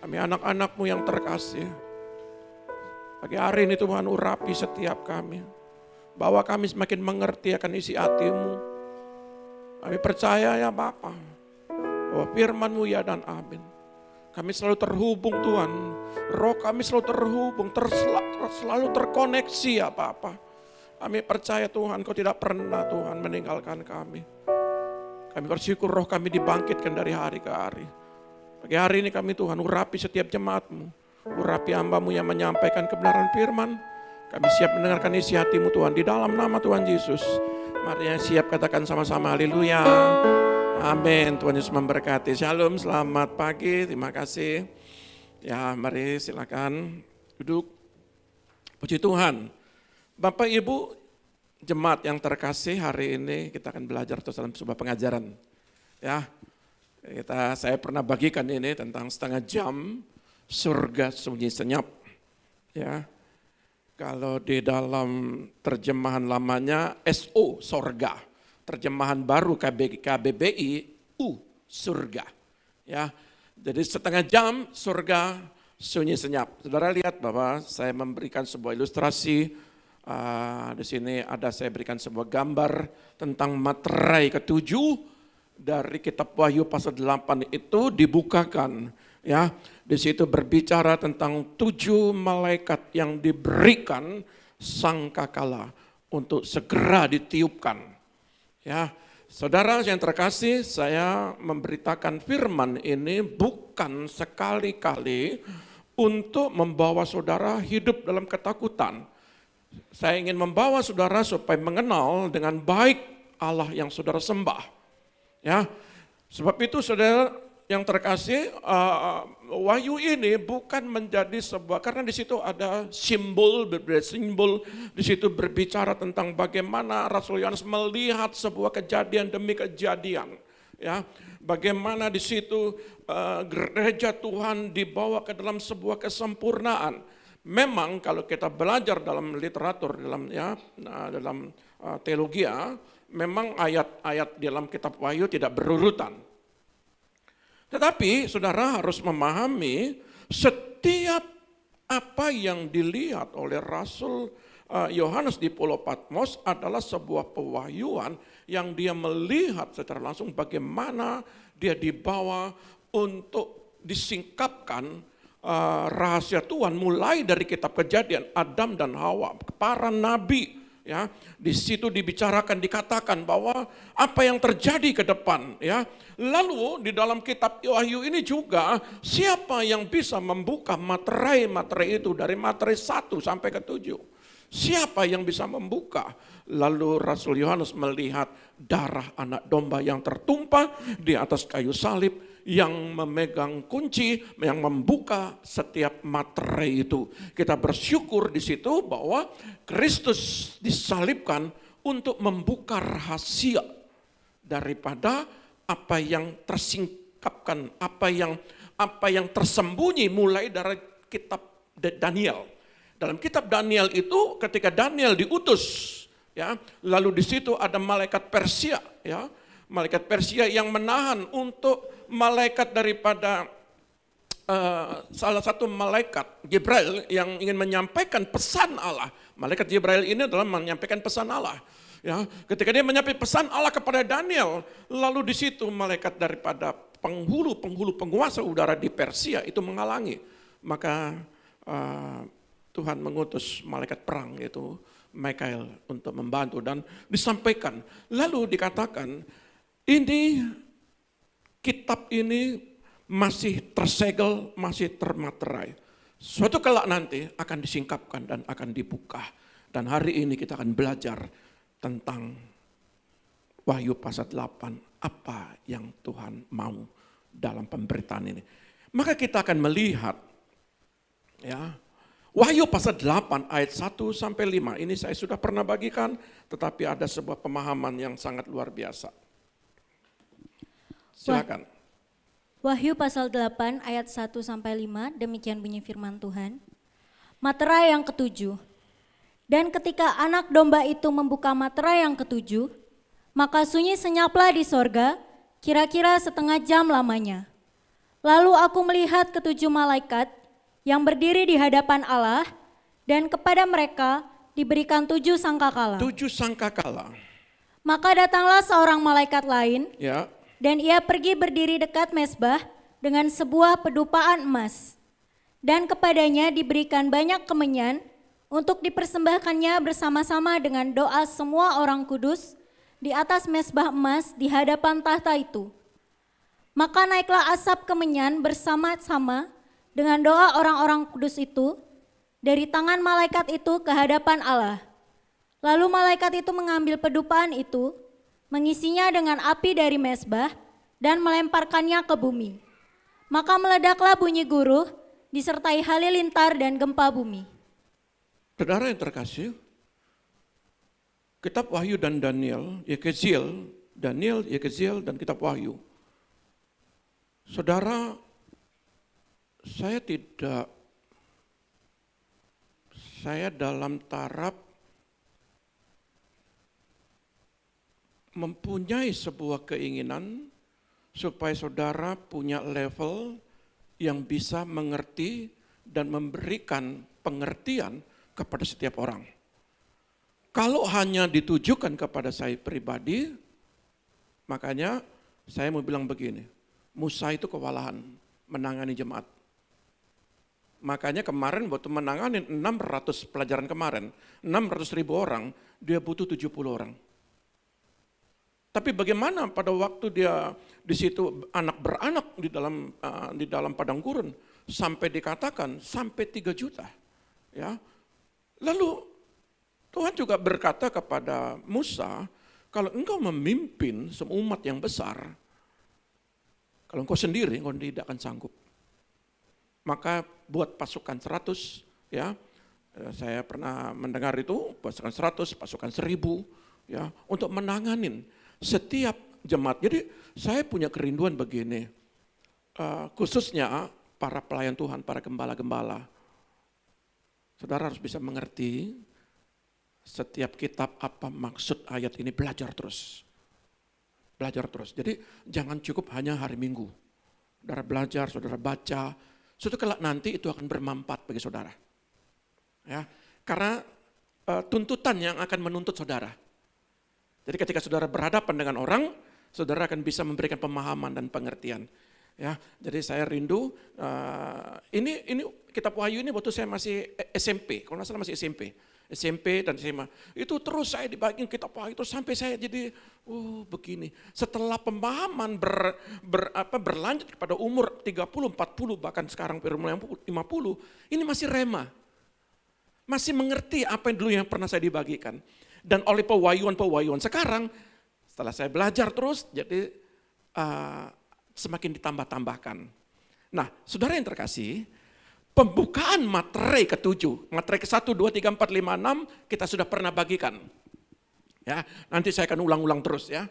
Kami anak-anak-Mu yang terkasih. Pagi hari ini Tuhan urapi setiap kami. Bawa kami semakin mengerti akan isi hati-Mu. Kami percaya ya Bapa, bahwa firman-Mu ya dan amin. Kami selalu terhubung Tuhan. Roh kami selalu terhubung, selalu terkoneksi ya Bapa. Kami percaya Tuhan, Kau tidak pernah Tuhan meninggalkan kami. Kami bersyukur roh kami dibangkitkan dari hari ke hari. Pagi hari ini kami Tuhan urapi setiap jemaat-Mu. Urapi hamba-Mu yang menyampaikan kebenaran firman. Kami siap mendengarkan isi hati-Mu Tuhan. Di dalam nama Tuhan Yesus. Mari yang siap katakan sama-sama haleluya. Amin. Tuhan Yesus memberkati. Shalom, selamat pagi. Terima kasih. Ya mari silakan duduk. Puji Tuhan. Bapak Ibu jemaat yang terkasih, hari ini kita akan belajar dalam sebuah pengajaran. Ya. Saya pernah bagikan ini tentang setengah jam surga sunyi senyap. Ya, kalau di dalam terjemahan lamanya SO sorga, terjemahan baru KBBI surga. Ya, jadi setengah jam surga sunyi senyap. Saudara lihat bahwa saya memberikan sebuah ilustrasi. Di sini saya berikan sebuah gambar tentang materai ketujuh. Dari kitab Wahyu pasal 8 itu dibukakan, ya. Di situ berbicara tentang 7 malaikat yang diberikan sangkakala untuk segera ditiupkan. Ya, saudara yang terkasih, saya memberitakan firman ini bukan sekali-kali untuk membawa saudara hidup dalam ketakutan. Saya ingin membawa saudara supaya mengenal dengan baik Allah yang saudara sembah. Ya, sebab itu saudara yang terkasih, Wahyu ini bukan menjadi sebuah, karena di situ ada simbol, di situ berbicara tentang bagaimana Rasul Yohanes melihat sebuah kejadian demi kejadian. Ya, bagaimana di situ gereja Tuhan dibawa ke dalam sebuah kesempurnaan. Memang kalau kita belajar dalam literatur, dalam teologi, memang ayat-ayat dalam kitab Wahyu tidak berurutan. Tetapi saudara harus memahami setiap apa yang dilihat oleh Rasul Yohanes di Pulau Patmos adalah sebuah pewahyuan yang dia melihat secara langsung bagaimana dia dibawa untuk disingkapkan rahasia Tuhan mulai dari kitab Kejadian, Adam dan Hawa, para nabi. Ya, di situ dibicarakan, dikatakan bahwa apa yang terjadi ke depan, ya. Lalu di dalam kitab Wahyu ini juga siapa yang bisa membuka materai-materai itu dari materai 1 sampai ke 7. Siapa yang bisa membuka? Lalu Rasul Yohanes melihat darah anak domba yang tertumpah di atas kayu salib, yang memegang kunci, yang membuka setiap materai itu. Kita bersyukur di situ bahwa Kristus disalibkan untuk membuka rahasia daripada apa yang tersingkapkan, apa yang tersembunyi mulai dari kitab Daniel. Dalam kitab Daniel itu ketika Daniel diutus, ya, lalu di situ ada malaikat Persia, ya. Malaikat Persia yang menahan untuk malaikat daripada salah satu malaikat Jibril yang ingin menyampaikan pesan Allah. Malaikat Jibril ini adalah menyampaikan pesan Allah. Ya, ketika dia menyampaikan pesan Allah kepada Daniel, lalu di situ malaikat daripada penghulu penguasa udara di Persia itu menghalangi. Maka Tuhan mengutus malaikat perang yaitu Mikael untuk membantu dan disampaikan. Lalu dikatakan ini kitab ini masih tersegel, masih termaterai. Suatu kelak nanti akan disingkapkan dan akan dibuka. Dan hari ini kita akan belajar tentang Wahyu pasal 8, apa yang Tuhan mau dalam pemberitaan ini. Maka kita akan melihat, ya, Wahyu pasal 8 ayat 1 sampai 5. Ini saya sudah pernah bagikan, tetapi ada sebuah pemahaman yang sangat luar biasa. Silakan. Wahyu pasal 8 ayat 1 sampai 5, demikian bunyi firman Tuhan. Materai yang ketujuh. Dan ketika anak domba itu membuka materai yang ketujuh, maka sunyi senyaplah di sorga, kira-kira setengah jam lamanya. Lalu aku melihat ketujuh malaikat yang berdiri di hadapan Allah, dan kepada mereka diberikan 7 sangkakala. 7 sangkakala. Maka datanglah seorang malaikat lain, Ya. dan ia pergi berdiri dekat mezbah dengan sebuah pedupaan emas. Dan kepadanya diberikan banyak kemenyan untuk dipersembahkannya bersama-sama dengan doa semua orang kudus di atas mezbah emas di hadapan tahta itu. Maka naiklah asap kemenyan bersama-sama dengan doa orang-orang kudus itu dari tangan malaikat itu ke hadapan Allah. Lalu malaikat itu mengambil pedupaan itu, mengisinya dengan api dari mezbah dan melemparkannya ke bumi. Maka meledaklah bunyi guruh, disertai halilintar dan gempa bumi. Saudara yang terkasih, kitab Wahyu dan Daniel, Daniel, Yekiel, dan kitab Wahyu. Saudara, saya dalam taraf mempunyai sebuah keinginan supaya saudara punya level yang bisa mengerti dan memberikan pengertian kepada setiap orang. Kalau hanya ditujukan kepada saya pribadi, makanya saya mau bilang begini, Musa itu kewalahan menangani jemaat. Makanya kemarin waktu menangani 600 pelajaran kemarin, 600.000 orang, dia butuh 70 orang. Tapi bagaimana pada waktu dia di situ anak beranak di dalam padang gurun sampai dikatakan sampai 3 juta, ya. Lalu Tuhan juga berkata kepada Musa, kalau engkau memimpin seumat yang besar, kalau engkau sendiri engkau tidak akan sanggup. Maka buat pasukan 100, ya. Saya pernah mendengar itu pasukan 100, pasukan 1000, ya, untuk menanganin setiap jemaat. Jadi saya punya kerinduan begini, khususnya para pelayan Tuhan, para gembala-gembala. Saudara harus bisa mengerti setiap kitab apa maksud ayat ini, belajar terus. Belajar terus. Jadi jangan cukup hanya hari Minggu. Saudara belajar, saudara baca, suatu kelak nanti itu akan bermanfaat bagi saudara. Ya, karena tuntutan yang akan menuntut saudara. Jadi ketika saudara berhadapan dengan orang, saudara akan bisa memberikan pemahaman dan pengertian. Ya, jadi saya rindu. Ini kitab Wahyu ini waktu saya masih SMP, kalau nggak salah masih SMP dan SMA. Itu terus saya dibagiin kitab Wahyu itu sampai saya jadi, begini. Setelah pemahaman berlanjut kepada umur 30, 40, bahkan sekarang 50, ini masih rema. Masih mengerti apa yang dulu yang pernah saya dibagikan. Dan oleh pewahyuan sekarang, setelah saya belajar terus, jadi semakin ditambah-tambahkan. Nah, saudara yang terkasih, pembukaan materai ke-7, materai ke-1, 2, 3, 4, 5, 6, kita sudah pernah bagikan. Ya, nanti saya akan ulang-ulang terus ya.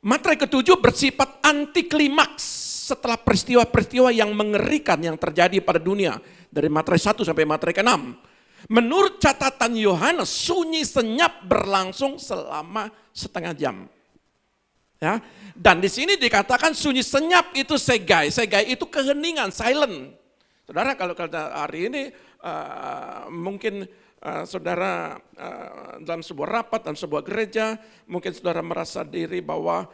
Materai ke-7 bersifat anti klimaks setelah peristiwa-peristiwa yang mengerikan yang terjadi pada dunia. Dari materai 1 sampai materai ke-6. Menurut catatan Yohanes, sunyi senyap berlangsung selama setengah jam. Ya, dan di sini dikatakan sunyi senyap itu segai itu keheningan, silent. Saudara kalau hari ini mungkin saudara dalam sebuah rapat, dalam sebuah gereja, mungkin saudara merasa diri bahwa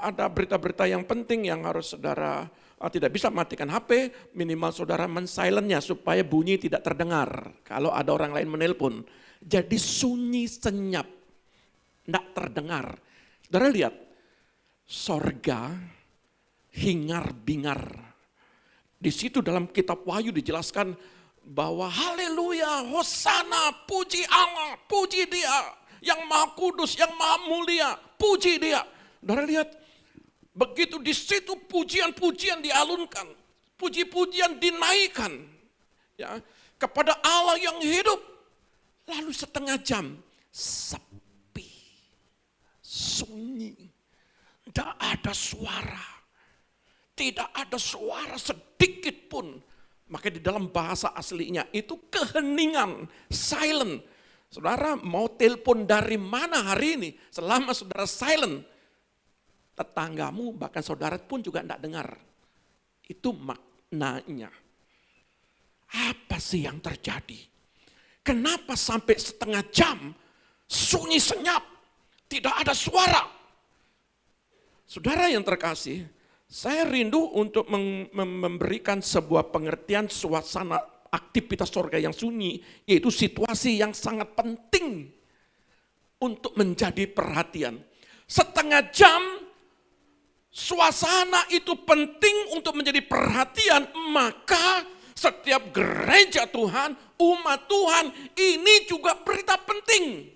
ada berita-berita yang penting yang harus saudara tidak bisa matikan HP, minimal saudara men-silentnya supaya bunyi tidak terdengar kalau ada orang lain menelpon. Jadi sunyi senyap, tidak terdengar. Saudara lihat, sorga hingar-bingar. Di situ dalam kitab Wahyu dijelaskan bahwa haleluya, hosana, puji Allah, puji Dia yang maha kudus, yang maha mulia, puji Dia. Saudara lihat, begitu di situ pujian-pujian dialunkan, puji-pujian dinaikkan ya kepada Allah yang hidup. Lalu setengah jam sepi, sunyi, tidak ada suara, tidak ada suara sedikit pun. Maka di dalam bahasa aslinya itu keheningan, silent. Saudara mau telepon dari mana hari ini? Selama saudara silent, tetanggamu bahkan saudara pun juga tidak dengar. Itu maknanya. Apa sih yang terjadi? Kenapa sampai setengah jam sunyi senyap, tidak ada suara? Saudara yang terkasih, saya rindu untuk memberikan sebuah pengertian suasana aktivitas surga yang sunyi, yaitu situasi yang sangat penting untuk menjadi perhatian. Setengah jam suasana itu penting untuk menjadi perhatian, maka setiap gereja Tuhan, umat Tuhan, ini juga berita penting.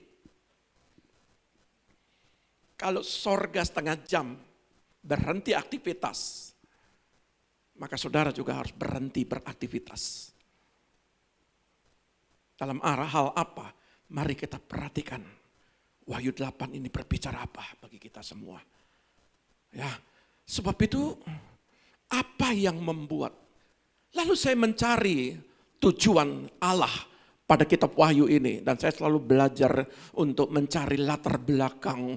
Kalau sorga setengah jam berhenti aktivitas, maka saudara juga harus berhenti beraktivitas. Dalam arah hal apa? Mari kita perhatikan. Wahyu 8 ini berbicara apa bagi kita semua. Ya, sebab itu apa yang membuat? Lalu saya mencari tujuan Allah pada kitab Wahyu ini. Dan saya selalu belajar untuk mencari latar belakang.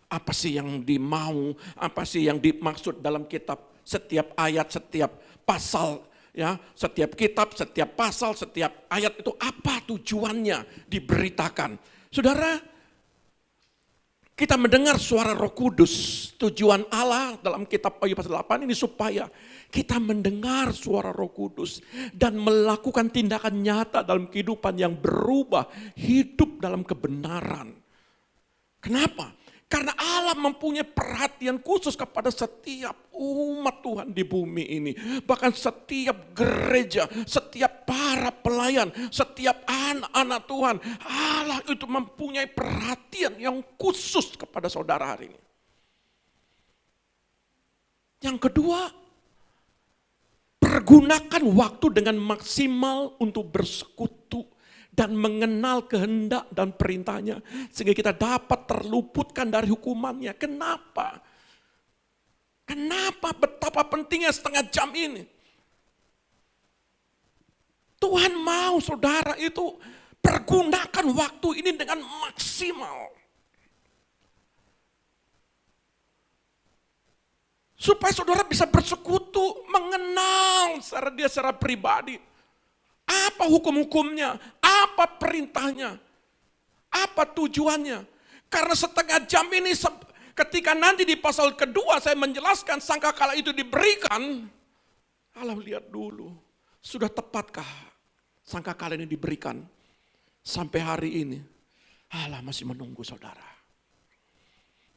Apa sih yang dimau, apa sih yang dimaksud dalam kitab. Setiap ayat, setiap pasal, ya, setiap kitab, setiap pasal, setiap ayat itu apa tujuannya diberitakan. Saudara, kita mendengar suara Roh Kudus. Tujuan Allah dalam kitab Wahyu pasal 8 ini supaya kita mendengar suara Roh Kudus dan melakukan tindakan nyata dalam kehidupan yang berubah, hidup dalam kebenaran. Kenapa? Karena Allah mempunyai perhatian khusus kepada setiap umat Tuhan di bumi ini. Bahkan setiap gereja, setiap para pelayan, setiap anak-anak Tuhan. Allah itu mempunyai perhatian yang khusus kepada saudara hari ini. Yang kedua, pergunakan waktu dengan maksimal untuk bersekutu dan mengenal kehendak dan perintahnya. Sehingga kita dapat terluputkan dari hukumannya. Kenapa? Kenapa betapa pentingnya setengah jam ini? Tuhan mau saudara itu pergunakan waktu ini dengan maksimal. Supaya saudara bisa bersekutu, mengenal secara pribadi. Apa hukum-hukumnya? Apa perintahnya? Apa tujuannya? Karena setengah jam ini ketika nanti di pasal kedua saya menjelaskan sangkakala itu diberikan. Allah lihat dulu, sudah tepatkah sangkakala ini diberikan sampai hari ini? Allah masih menunggu saudara.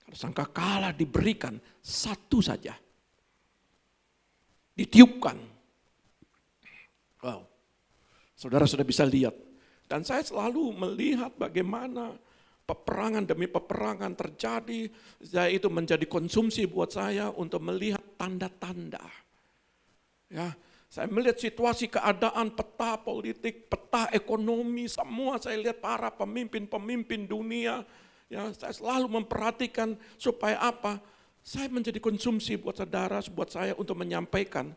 Kalau sangkakala diberikan satu saja, ditiupkan. Wow. Saudara sudah bisa lihat. Dan saya selalu melihat bagaimana peperangan demi peperangan terjadi. Itu menjadi konsumsi buat saya untuk melihat tanda-tanda. Ya, saya melihat situasi keadaan, peta politik, peta ekonomi, semua saya lihat para pemimpin-pemimpin dunia. Ya, saya selalu memperhatikan supaya apa? Saya menjadi konsumsi buat saudara, buat saya untuk menyampaikan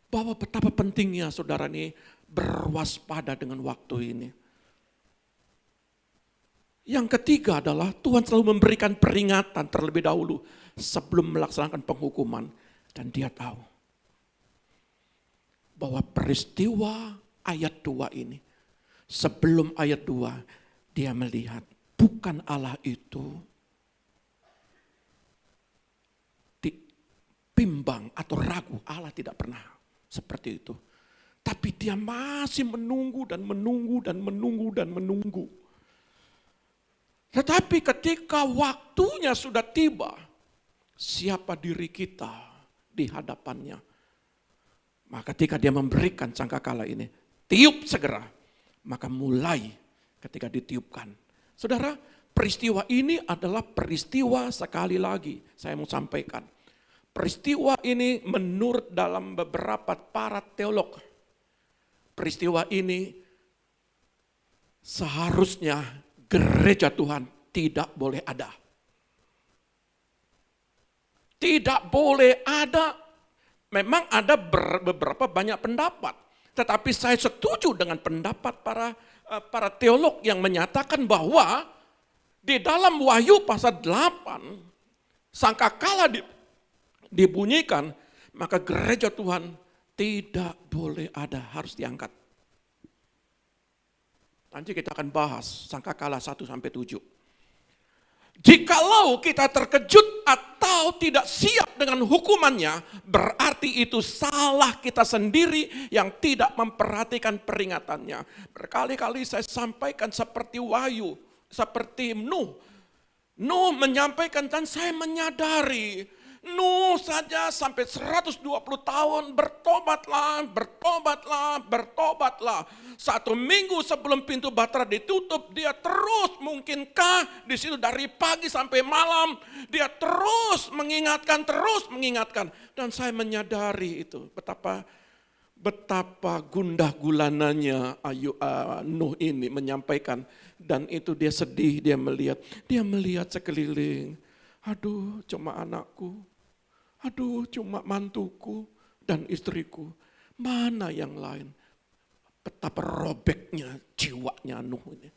bahwa betapa pentingnya saudara ini berwaspada dengan waktu ini. Yang ketiga adalah Tuhan selalu memberikan peringatan terlebih dahulu sebelum melaksanakan penghukuman. Dan dia tahu bahwa peristiwa ayat 2 ini, sebelum ayat 2 dia melihat bukan Allah itu bimbang atau ragu. Allah tidak pernah seperti itu. Tapi dia masih menunggu dan menunggu dan menunggu dan menunggu. Tetapi ketika waktunya sudah tiba, siapa diri kita di hadapannya? Maka ketika dia memberikan sangkakala ini, tiup segera. Maka mulai ketika ditiupkan. Saudara, peristiwa ini adalah peristiwa sekali lagi saya mau sampaikan. Peristiwa ini menurut dalam beberapa para teolog, peristiwa ini seharusnya gereja Tuhan tidak boleh ada. Tidak boleh ada. Memang ada beberapa banyak pendapat. Tetapi saya setuju dengan pendapat para teolog yang menyatakan bahwa di dalam Wahyu pasal 8, sangkakala dibunyikan, maka gereja Tuhan Tidak boleh ada, harus diangkat. Nanti kita akan bahas sangkakala 1-7. Jikalau kita terkejut atau tidak siap dengan hukumannya, berarti itu salah kita sendiri yang tidak memperhatikan peringatannya. Berkali-kali saya sampaikan seperti Wahyu, seperti Nuh. Nuh menyampaikan dan saya menyadari, Nuh saja sampai 120 tahun bertobatlah. 1 minggu sebelum pintu Bahtera ditutup, dia terus, mungkinkah di situ dari pagi sampai malam, dia terus mengingatkan. Dan saya menyadari itu, betapa gundah gulananya Nuh ini menyampaikan. Dan itu dia sedih, dia melihat sekeliling. Aduh, cuma anakku. Aduh, cuma mantuku dan istriku. Mana yang lain? Betapa robeknya jiwanya Nuh ini.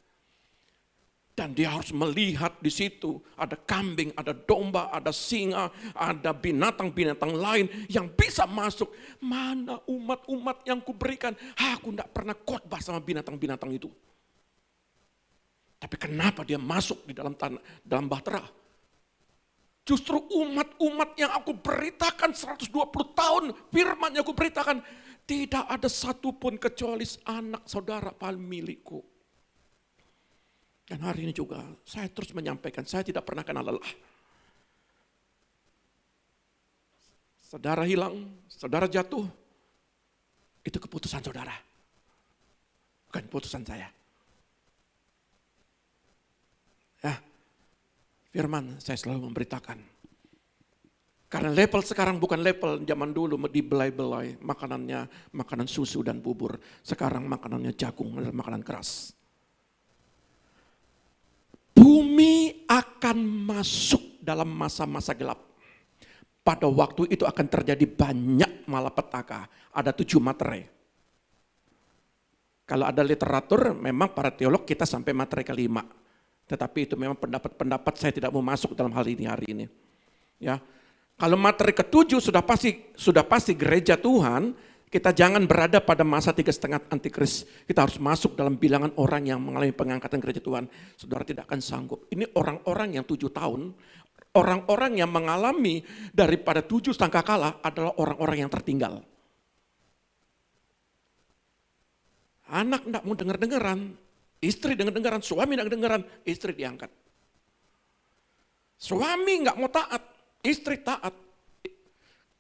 Dan dia harus melihat di situ ada kambing, ada domba, ada singa, ada binatang-binatang lain yang bisa masuk. Mana umat-umat yang kuberikan? Aku tidak pernah khotbah sama binatang-binatang itu. Tapi kenapa dia masuk di dalam Bahtera? Justru umat-umat yang aku beritakan 120 tahun, firman yang aku beritakan, tidak ada satupun kecuali anak saudara paling milikku. Dan hari ini juga saya terus menyampaikan, saya tidak pernah kenal lelah. Saudara hilang, saudara jatuh, itu keputusan saudara. Bukan keputusan saya. Ya, firman saya selalu memberitakan. Karena level sekarang bukan level zaman dulu dibelai-belai. Makanan susu dan bubur. Sekarang makanannya jagung adalah makanan keras. Bumi akan masuk dalam masa-masa gelap. Pada waktu itu akan terjadi banyak malapetaka. Ada 7 materai. Kalau ada literatur, memang para teolog kita sampai materai ke-5. Tetapi itu memang pendapat-pendapat saya tidak mau masuk dalam hal ini hari ini. Ya, kalau materai ke-7 sudah pasti gereja Tuhan, kita jangan berada pada masa 3,5 antikris. Kita harus masuk dalam bilangan orang yang mengalami pengangkatan gereja Tuhan. Saudara tidak akan sanggup. Ini orang-orang yang 7 tahun, orang-orang yang mengalami daripada 7 sangkakala adalah orang-orang yang tertinggal. Anak tidak mau dengar-dengaran. Istri dengar-dengaran, suami dengar-dengaran, istri diangkat. Suami nggak mau taat, istri taat.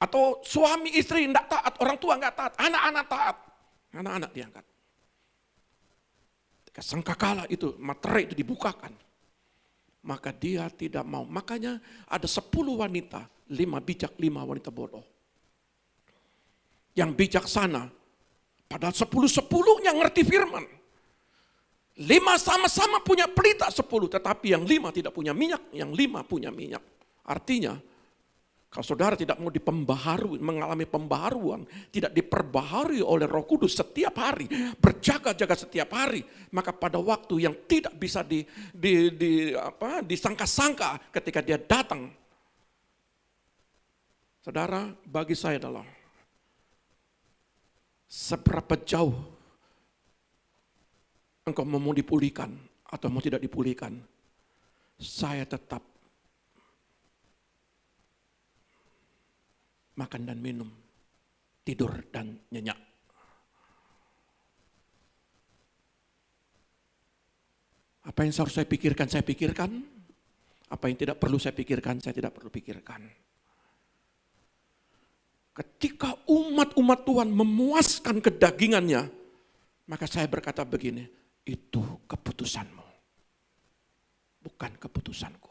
Atau suami istri tidak taat, orang tua nggak taat, anak-anak taat. Anak-anak diangkat. Ketika sangkakala itu, materai itu dibukakan. Maka dia tidak mau. Makanya ada 10 wanita, 5 bijak, 5 wanita bodoh. Yang bijaksana, padahal 10-10-nya ngerti firman. 5 sama-sama punya pelita 10, tetapi yang 5 tidak punya minyak, yang 5 punya minyak. Artinya, kalau saudara tidak mau dipembaharui, mengalami pembaharuan, tidak diperbaharui oleh Roh Kudus setiap hari, berjaga-jaga setiap hari, maka pada waktu yang tidak bisa disangka-sangka ketika dia datang, saudara, bagi saya adalah seberapa jauh engkau mau dipulihkan atau mau tidak dipulihkan, saya tetap makan dan minum, tidur dan nyenyak. Apa yang harus saya pikirkan, saya pikirkan. Apa yang tidak perlu saya pikirkan, saya tidak perlu pikirkan. Ketika umat-umat Tuhan memuaskan kedagingannya, maka saya berkata begini, itu keputusanmu, bukan keputusanku.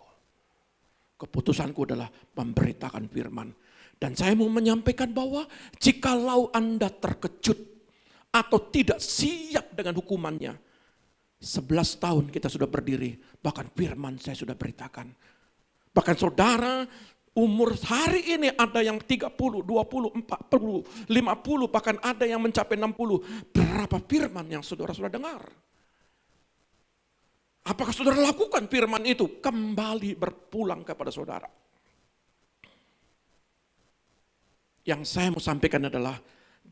Keputusanku adalah memberitakan firman. Dan saya mau menyampaikan bahwa jikalau Anda terkejut atau tidak siap dengan hukumannya, 11 tahun kita sudah berdiri, bahkan firman saya sudah beritakan. Bahkan saudara, umur hari ini ada yang 30, 20, 40, 50, bahkan ada yang mencapai 60. Berapa firman yang saudara sudah dengar? Apakah saudara lakukan firman itu? Kembali berpulang kepada saudara. Yang saya mau sampaikan adalah,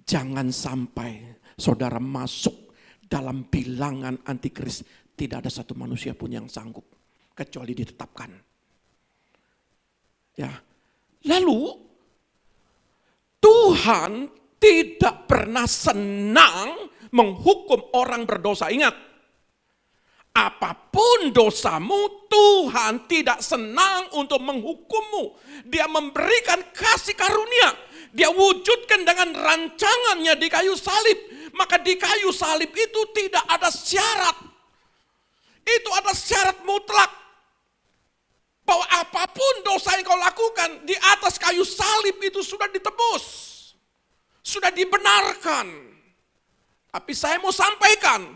Jangan sampai saudara masuk dalam bilangan antikris. Tidak ada satu manusia pun yang sanggup kecuali ditetapkan. Ya. Lalu Tuhan tidak pernah senang menghukum orang berdosa. Ingat, apapun dosamu, Tuhan tidak senang untuk menghukummu. Dia memberikan kasih karunia. Dia wujudkan dengan rancangannya di kayu salib. Maka di kayu salib itu tidak ada syarat. Itu ada syarat mutlak. Bahwa apapun dosa yang kau lakukan di atas kayu salib itu sudah ditebus. Sudah dibenarkan. Tapi saya mau sampaikan,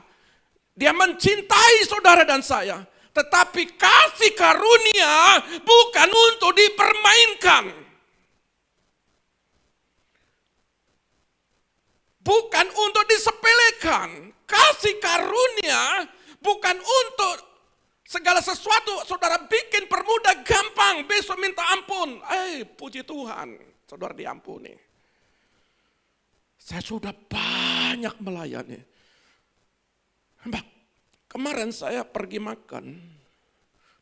dia mencintai saudara dan saya. Tetapi kasih karunia bukan untuk dipermainkan. Bukan untuk disepelekan. Kasih karunia bukan untuk segala sesuatu saudara bikin permudah gampang. Besok minta ampun. Puji Tuhan, saudara diampuni. Saya sudah banyak melayani. Mbak, kemarin saya pergi makan.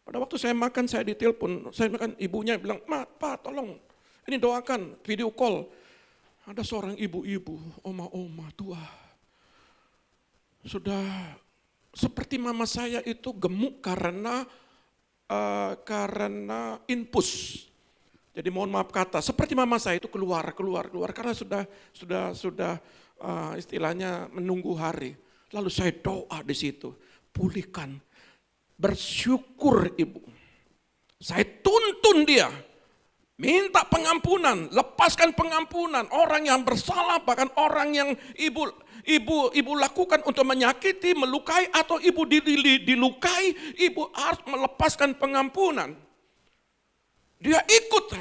Pada waktu saya makan, saya ditelepon. Saya makan, ibunya bilang, Pak tolong, ini doakan, video call. Ada seorang ibu-ibu, oma-oma tua. Sudah seperti mama saya itu gemuk karena infus. Jadi mohon maaf kata, seperti mama saya itu keluar karena sudah istilahnya menunggu hari. Lalu saya doa di situ, pulihkan, bersyukur ibu. Saya tuntun dia, minta pengampunan, lepaskan pengampunan. Orang yang bersalah, bahkan orang yang ibu lakukan untuk menyakiti, melukai, atau ibu dilukai, ibu harus melepaskan pengampunan. Dia ikut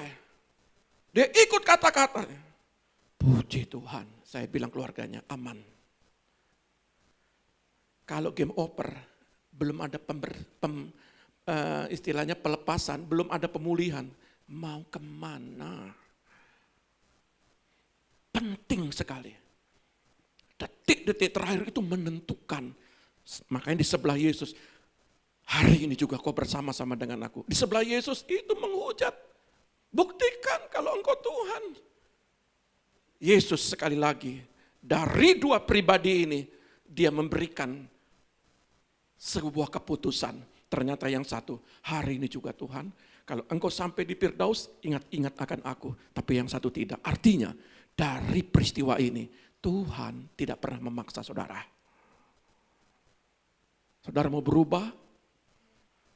kata-katanya. Puji Tuhan, saya bilang keluarganya aman. Kalau game over, belum ada istilahnya pelepasan, belum ada pemulihan, mau kemana? Penting sekali. Detik-detik terakhir itu menentukan. Makanya di sebelah Yesus, hari ini juga kau bersama-sama dengan aku. Di sebelah Yesus itu menghujat. Buktikan kalau engkau Tuhan. Yesus sekali lagi, dari dua pribadi ini, dia memberikan sebuah keputusan. Ternyata yang satu, hari ini juga Tuhan, kalau engkau sampai di Firdaus, ingat-ingat akan aku. Tapi yang satu tidak. Artinya, dari peristiwa ini, Tuhan tidak pernah memaksa saudara. Saudara mau berubah,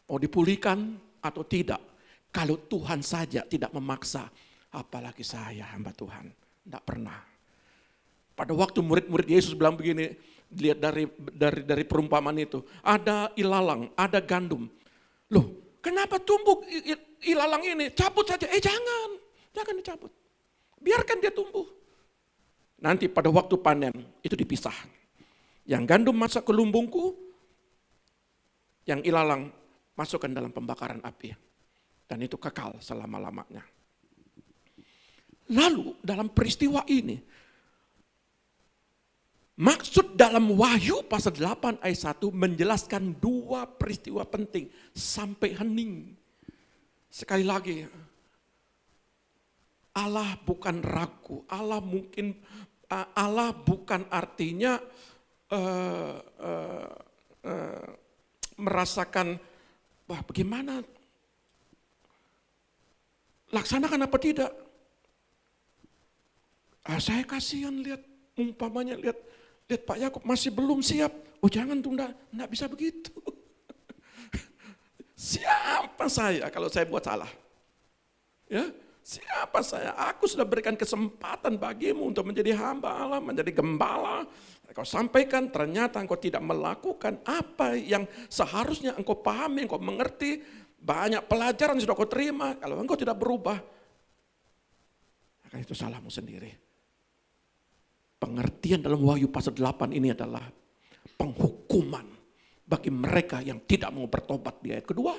mau dipulihkan atau tidak. Kalau Tuhan saja tidak memaksa, apalagi saya hamba Tuhan. Tidak pernah. Pada waktu murid-murid Yesus bilang begini, lihat dari perumpamaan itu. Ada ilalang, ada gandum. Loh, kenapa tumbuh ilalang ini? Cabut saja. Jangan dicabut. Biarkan dia tumbuh. Nanti pada waktu panen, itu dipisah. Yang gandum masuk ke lumbungku, yang ilalang masukkan dalam pembakaran api. Dan itu kekal selama-lamanya. Lalu dalam peristiwa ini, maksud dalam Wahyu pasal 8 ayat 1 menjelaskan dua peristiwa penting sampai hening. Sekali lagi, Allah bukan ragu, Allah bukan artinya merasakan, wah bagaimana, laksanakan apa tidak. Saya kasihan lihat, umpamanya lihat Pak Yakub masih belum siap. Oh jangan tunda, enggak bisa begitu. Siapa saya kalau saya buat salah? Ya, siapa saya? Aku sudah berikan kesempatan bagimu untuk menjadi hamba Allah, menjadi gembala. Kau sampaikan, ternyata engkau tidak melakukan apa yang seharusnya engkau pahami, engkau mengerti. Banyak pelajaran sudah kau terima, kalau engkau tidak berubah, maka itu salahmu sendiri. Pengertian dalam Wahyu pasal 8 ini adalah penghukuman bagi mereka yang tidak mau bertobat di ayat kedua.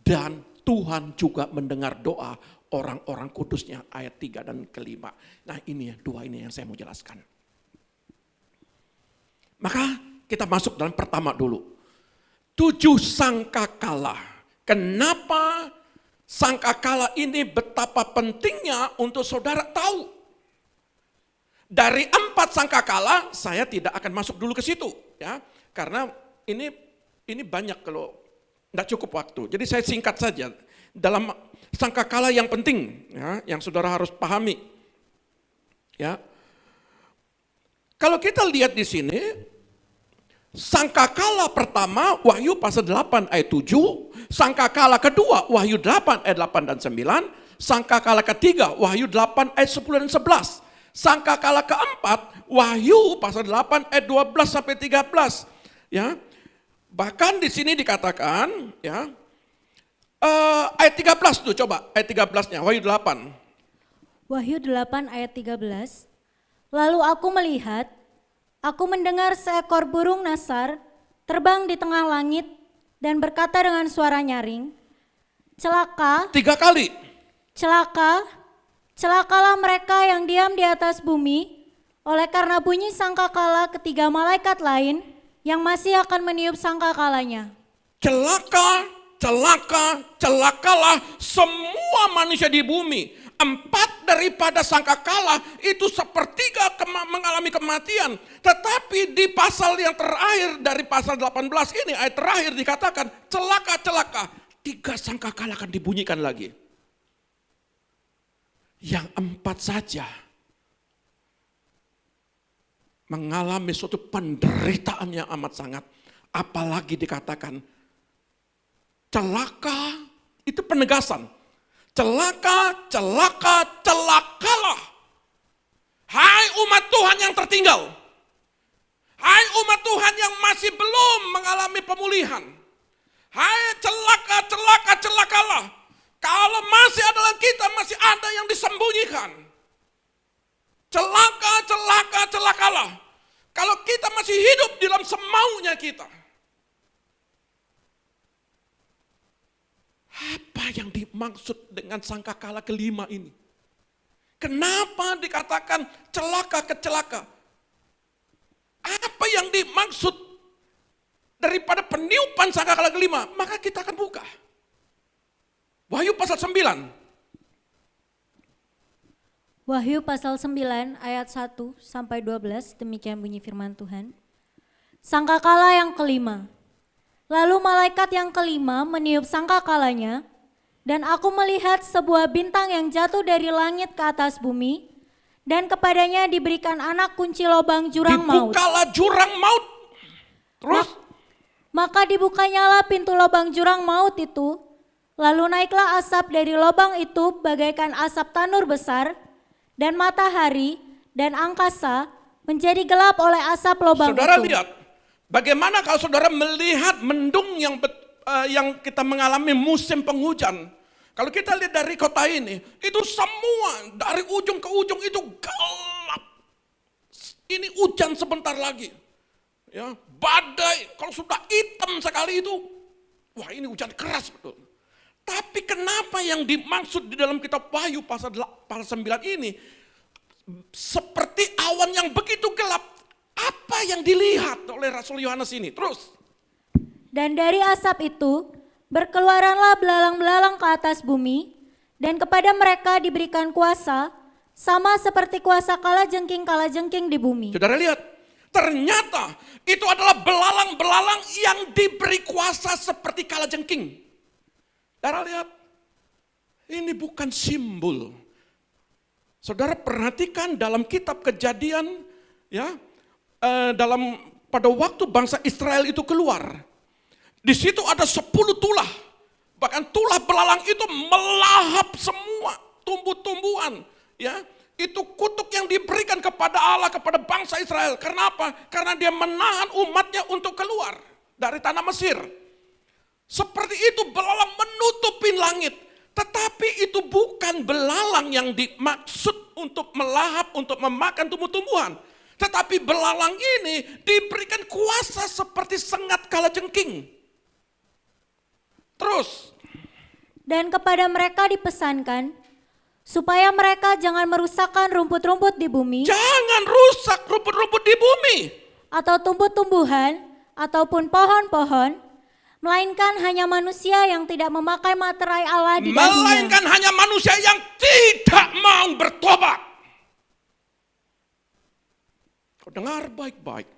Dan Tuhan juga mendengar doa orang-orang kudusnya ayat 3 dan ke-5. Nah ini dua ini yang saya mau jelaskan. Maka kita masuk dalam pertama dulu. 7 sangkakala. Kenapa sangkakala ini betapa pentingnya untuk saudara tahu? Dari 4 sangkakala saya tidak akan masuk dulu ke situ, ya, karena ini banyak kalau tidak cukup waktu. Jadi saya singkat saja. Dalam sangkakala yang penting, ya, yang saudara harus pahami, ya. Kalau kita lihat di sini, sangkakala pertama Wahyu pasal 8 ayat 7, sangkakala kedua Wahyu 8 ayat 8 dan 9, sangkakala ketiga Wahyu 8 ayat 10 dan 11, sangkakala keempat Wahyu pasal 8 ayat 12 sampai 13, ya. Bahkan di sini dikatakan, ya, ayat 13 tuh, coba ayat 13-nya Wahyu 8. Wahyu 8 ayat 13. Lalu aku melihat, aku mendengar seekor burung nasar terbang di tengah langit dan berkata dengan suara nyaring, celaka, 3 kali. celaka, celakalah mereka yang diam di atas bumi, oleh karena bunyi sangkakala ketiga malaikat lain yang masih akan meniup sangkakalanya. Celaka, celaka, celakalah semua manusia di bumi. 4 daripada sangkakala itu sepertiga mengalami kematian. Tetapi di pasal yang terakhir dari pasal 18 ini, ayat terakhir dikatakan celaka, celaka. 3 sangkakala akan dibunyikan lagi. Yang 4 saja mengalami suatu penderitaan yang amat sangat. Apalagi dikatakan celaka, itu penegasan. Celaka, celaka, celakalah. Hai umat Tuhan yang tertinggal. Hai umat Tuhan yang masih belum mengalami pemulihan. Hai celaka, celaka, celakalah. Kalau masih ada kita, masih ada yang disembunyikan. Celaka, celaka, celakalah. Kalau kita masih hidup di dalam semaunya kita. Apa yang dimaksud dengan sangkakala kelima ini? Kenapa dikatakan celaka ke celaka? Apa yang dimaksud daripada peniupan sangkakala kelima? Maka kita akan buka. Wahyu pasal 9. Wahyu pasal 9 ayat 1 sampai 12, demikian bunyi firman Tuhan. Sangkakala yang kelima. Lalu malaikat yang kelima meniup sangkakalanya, dan aku melihat sebuah bintang yang jatuh dari langit ke atas bumi, dan kepadanya diberikan anak kunci lubang jurang maut. Dibukalah jurang maut. Terus? Maka dibukanyalah pintu lubang jurang maut itu, lalu naiklah asap dari lubang itu bagaikan asap tanur besar, dan matahari dan angkasa menjadi gelap oleh asap lubang Saudara itu. lihat, bagaimana kalau saudara melihat mendung yang kita mengalami musim penghujan. Kalau kita lihat dari kota ini, itu semua dari ujung ke ujung itu gelap. Ini hujan sebentar lagi. Ya, badai, kalau sudah hitam sekali itu, wah ini hujan keras betul. Tapi kenapa yang dimaksud di dalam kitab Wahyu pasal 9 ini, seperti awan yang begitu gelap, apa yang dilihat oleh Rasul Yohanes ini? Terus. Dan dari asap itu berkeluaranlah belalang-belalang ke atas bumi, dan kepada mereka diberikan kuasa, sama seperti kuasa kalajengking di bumi. Saudara lihat, ternyata itu adalah belalang-belalang yang diberi kuasa seperti kalajengking. Saudara lihat, ini bukan simbol. Saudara perhatikan dalam kitab Kejadian, ya, pada waktu bangsa Israel itu keluar, di situ ada 10 tulah, bahkan tulah belalang itu melahap semua tumbuh-tumbuhan, ya. Itu kutuk yang diberikan kepada Allah, kepada bangsa Israel. Karena apa? Karena dia menahan umatnya untuk keluar dari tanah Mesir. Seperti itu belalang menutupin langit. Tetapi itu bukan belalang yang dimaksud untuk melahap, untuk memakan tumbuh-tumbuhan. Tetapi belalang ini diberikan kuasa seperti sengat kalajengking. Terus. Dan kepada mereka dipesankan, supaya mereka jangan merusakkan rumput-rumput di bumi, Jangan rusak rumput-rumput di bumi. atau tumbuh-tumbuhan, ataupun pohon-pohon, melainkan hanya manusia yang tidak memakai materai Allah di dahinya. Melainkan hanya manusia yang tidak mau bertobat. Kau dengar baik-baik.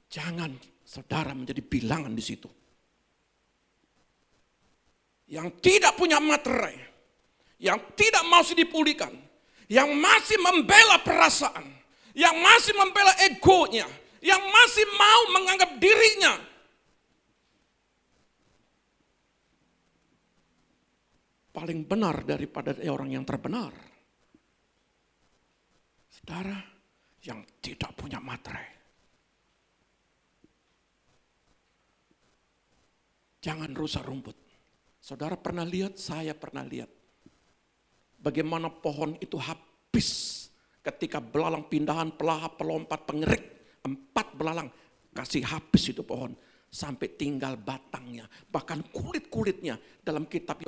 Jangan saudara menjadi bilangan di situ. Yang tidak punya materai, yang tidak mau dipulihkan, yang masih membela perasaan, yang masih membela egonya, yang masih mau menganggap dirinya paling benar daripada orang yang terbenar. Saudara yang tidak punya materai, jangan rusak rumput. Saudara pernah lihat, saya pernah lihat bagaimana pohon itu habis ketika belalang pindahan, pelahap, pelompat, pengerik, 4 belalang kasih habis itu pohon sampai tinggal batangnya, bahkan kulit-kulitnya. Dalam kitab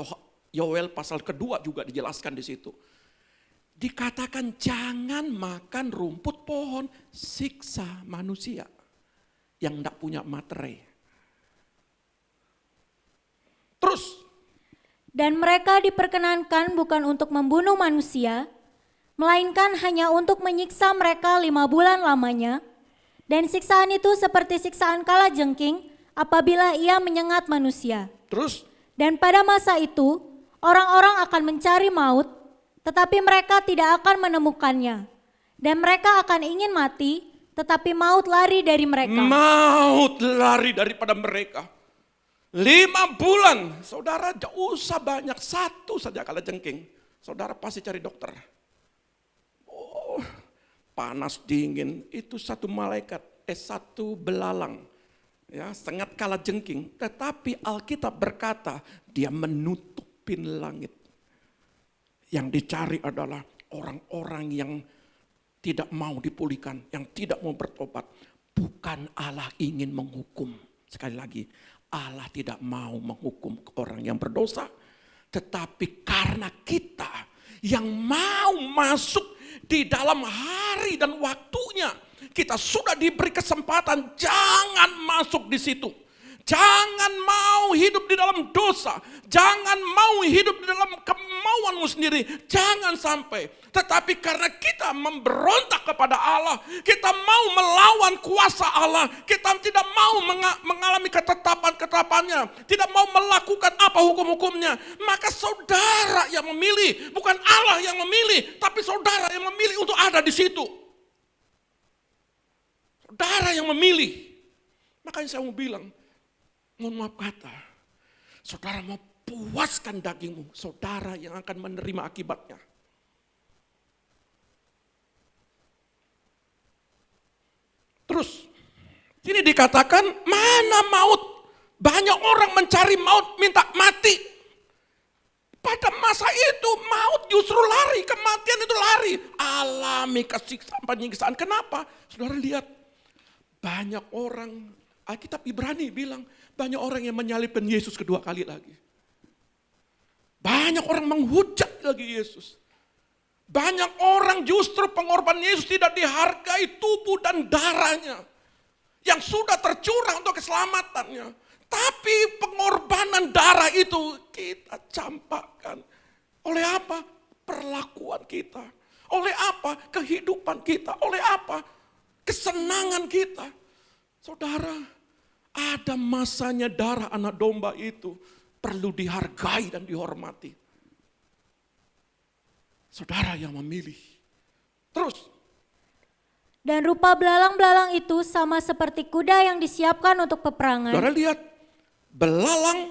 Yoel pasal kedua juga dijelaskan di situ. Dikatakan jangan makan rumput pohon, siksa manusia yang tidak punya materai. Terus Dan mereka diperkenankan bukan untuk membunuh manusia, melainkan hanya untuk menyiksa mereka 5 bulan lamanya. Dan siksaan itu seperti siksaan kalajengking apabila ia menyengat manusia. Terus Dan pada masa itu, orang-orang akan mencari maut, tetapi mereka tidak akan menemukannya. Dan mereka akan ingin mati, tetapi maut lari dari mereka. maut lari daripada mereka. 5 bulan, saudara tidak usah banyak, 1 saja kalajengking. Saudara pasti cari dokter. Oh, panas dingin, itu 1 malaikat, 1 belalang. Ya, sangat kalajengking. Tetapi Alkitab berkata, dia menutupin langit. Yang dicari adalah orang-orang yang tidak mau dipulihkan, yang tidak mau bertobat. Bukan Allah ingin menghukum. Sekali lagi, Allah tidak mau menghukum orang yang berdosa. Tetapi karena kita yang mau masuk di dalam hari dan waktunya, kita sudah diberi kesempatan, jangan masuk di situ. Jangan mau hidup di dalam dosa. Jangan mau hidup di dalam kemauanmu sendiri. Jangan sampai. Tetapi karena kita memberontak kepada Allah, kita mau melawan kuasa Allah, kita tidak mau mengalami ketetapan-ketetapannya, tidak mau melakukan apa hukum-hukumnya, maka saudara yang memilih, bukan Allah yang memilih, tapi saudara yang memilih untuk ada di situ. Saudara yang memilih. Makanya saya mau bilang, mohon maaf kata, saudara mau puaskan dagingmu, saudara yang akan menerima akibatnya. Terus, ini dikatakan mana maut? Banyak orang mencari maut, minta mati. Pada masa itu maut justru lari, kematian itu lari. Alami kesiksaan, penyiksaan. Kenapa? Saudara lihat, banyak orang, Alkitab Ibrani bilang, banyak orang yang menyalibkan Yesus kedua kali lagi. Banyak orang menghujat lagi Yesus. Banyak orang justru pengorbanan Yesus tidak dihargai tubuh dan darahnya. Yang sudah tercurah untuk keselamatannya. Tapi pengorbanan darah itu kita campakkan. Oleh apa? Perlakuan kita. Oleh apa? Kehidupan kita. Oleh apa? Kesenangan kita. Saudara, ada masanya darah anak domba itu perlu dihargai dan dihormati. Saudara yang memilih. Terus. Dan rupa belalang-belalang itu sama seperti kuda yang disiapkan untuk peperangan. Saudara lihat, belalang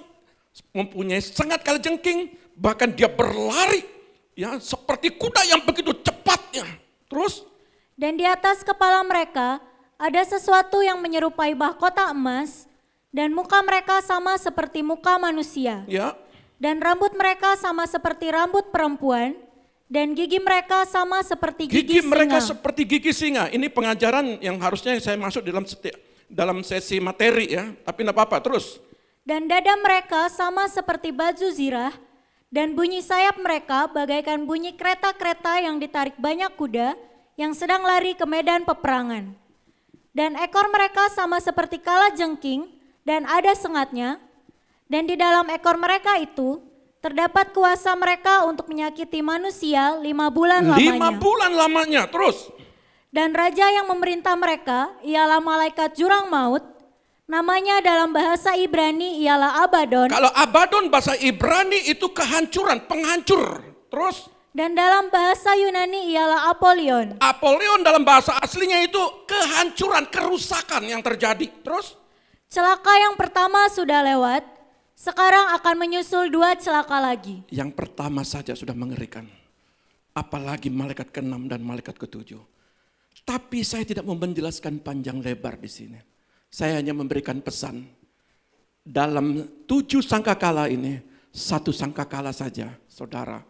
mempunyai sangat kalajengking, bahkan dia berlari ya seperti kuda yang begitu cepatnya. Terus. Dan di atas kepala mereka ada sesuatu yang menyerupai mahkota emas, dan muka mereka sama seperti muka manusia. Ya. Dan rambut mereka sama seperti rambut perempuan, dan gigi mereka sama seperti gigi singa. Mereka seperti gigi singa. Ini pengajaran yang harusnya saya masuk dalam sesi materi ya. Tapi tidak apa-apa, terus. Dan dada mereka sama seperti baju zirah, Dan bunyi sayap mereka bagaikan bunyi kereta-kereta yang ditarik banyak kuda yang sedang lari ke medan peperangan. Dan ekor mereka sama seperti kala jengking dan ada sengatnya, dan di dalam ekor mereka itu terdapat kuasa mereka untuk menyakiti manusia 5 bulan 5 lamanya. bulan lamanya, terus. Dan raja yang memerintah mereka ialah malaikat jurang maut, namanya dalam bahasa Ibrani ialah Abaddon. Kalau Abaddon bahasa Ibrani itu kehancuran, penghancur. Terus. Dan dalam bahasa Yunani ialah Apollyon. Apollyon dalam bahasa aslinya itu kehancuran, kerusakan yang terjadi. Terus. Celaka yang pertama sudah lewat, sekarang akan menyusul 2 celaka lagi. Yang pertama saja sudah mengerikan. Apalagi malaikat ke-6 dan malaikat ke-7. Tapi saya tidak mau menjelaskan panjang lebar di sini. Saya hanya memberikan pesan. Dalam 7 sangkakala ini, 1 sangkakala saja, saudara.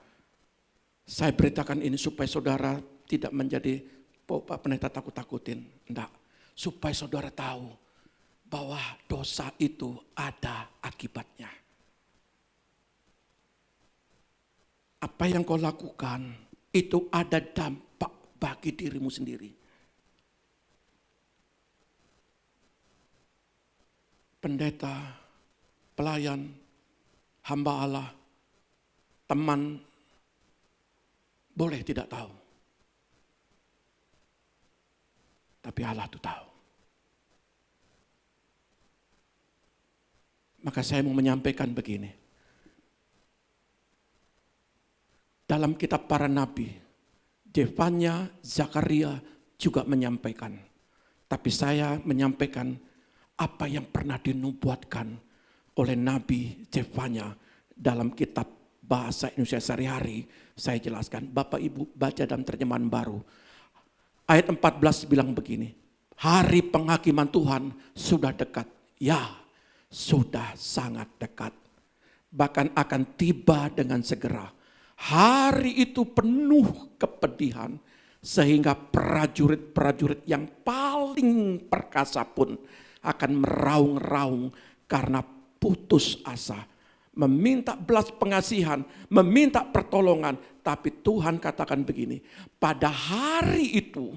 Saya beritakan ini supaya saudara tidak menjadi pendeta takut-takutin. Enggak, supaya saudara tahu bahwa dosa itu ada akibatnya. Apa yang kau lakukan itu ada dampak bagi dirimu sendiri. Pendeta, pelayan, hamba Allah, teman, boleh tidak tahu. Tapi Allah itu tahu. Maka saya mau menyampaikan begini. Dalam kitab para nabi, Zefanya, Zakaria juga menyampaikan. Tapi saya menyampaikan apa yang pernah dinubuatkan oleh Nabi Zefanya dalam kitab bahasa Indonesia sehari-hari. Saya jelaskan, Bapak Ibu baca dalam terjemahan baru. Ayat 14 bilang begini, hari penghakiman Tuhan sudah dekat. Ya, sudah sangat dekat. Bahkan akan tiba dengan segera. Hari itu penuh kepedihan. Sehingga prajurit-prajurit yang paling perkasa pun akan meraung-raung karena putus asa. Meminta belas pengasihan, meminta pertolongan. Tapi Tuhan katakan begini, pada hari itu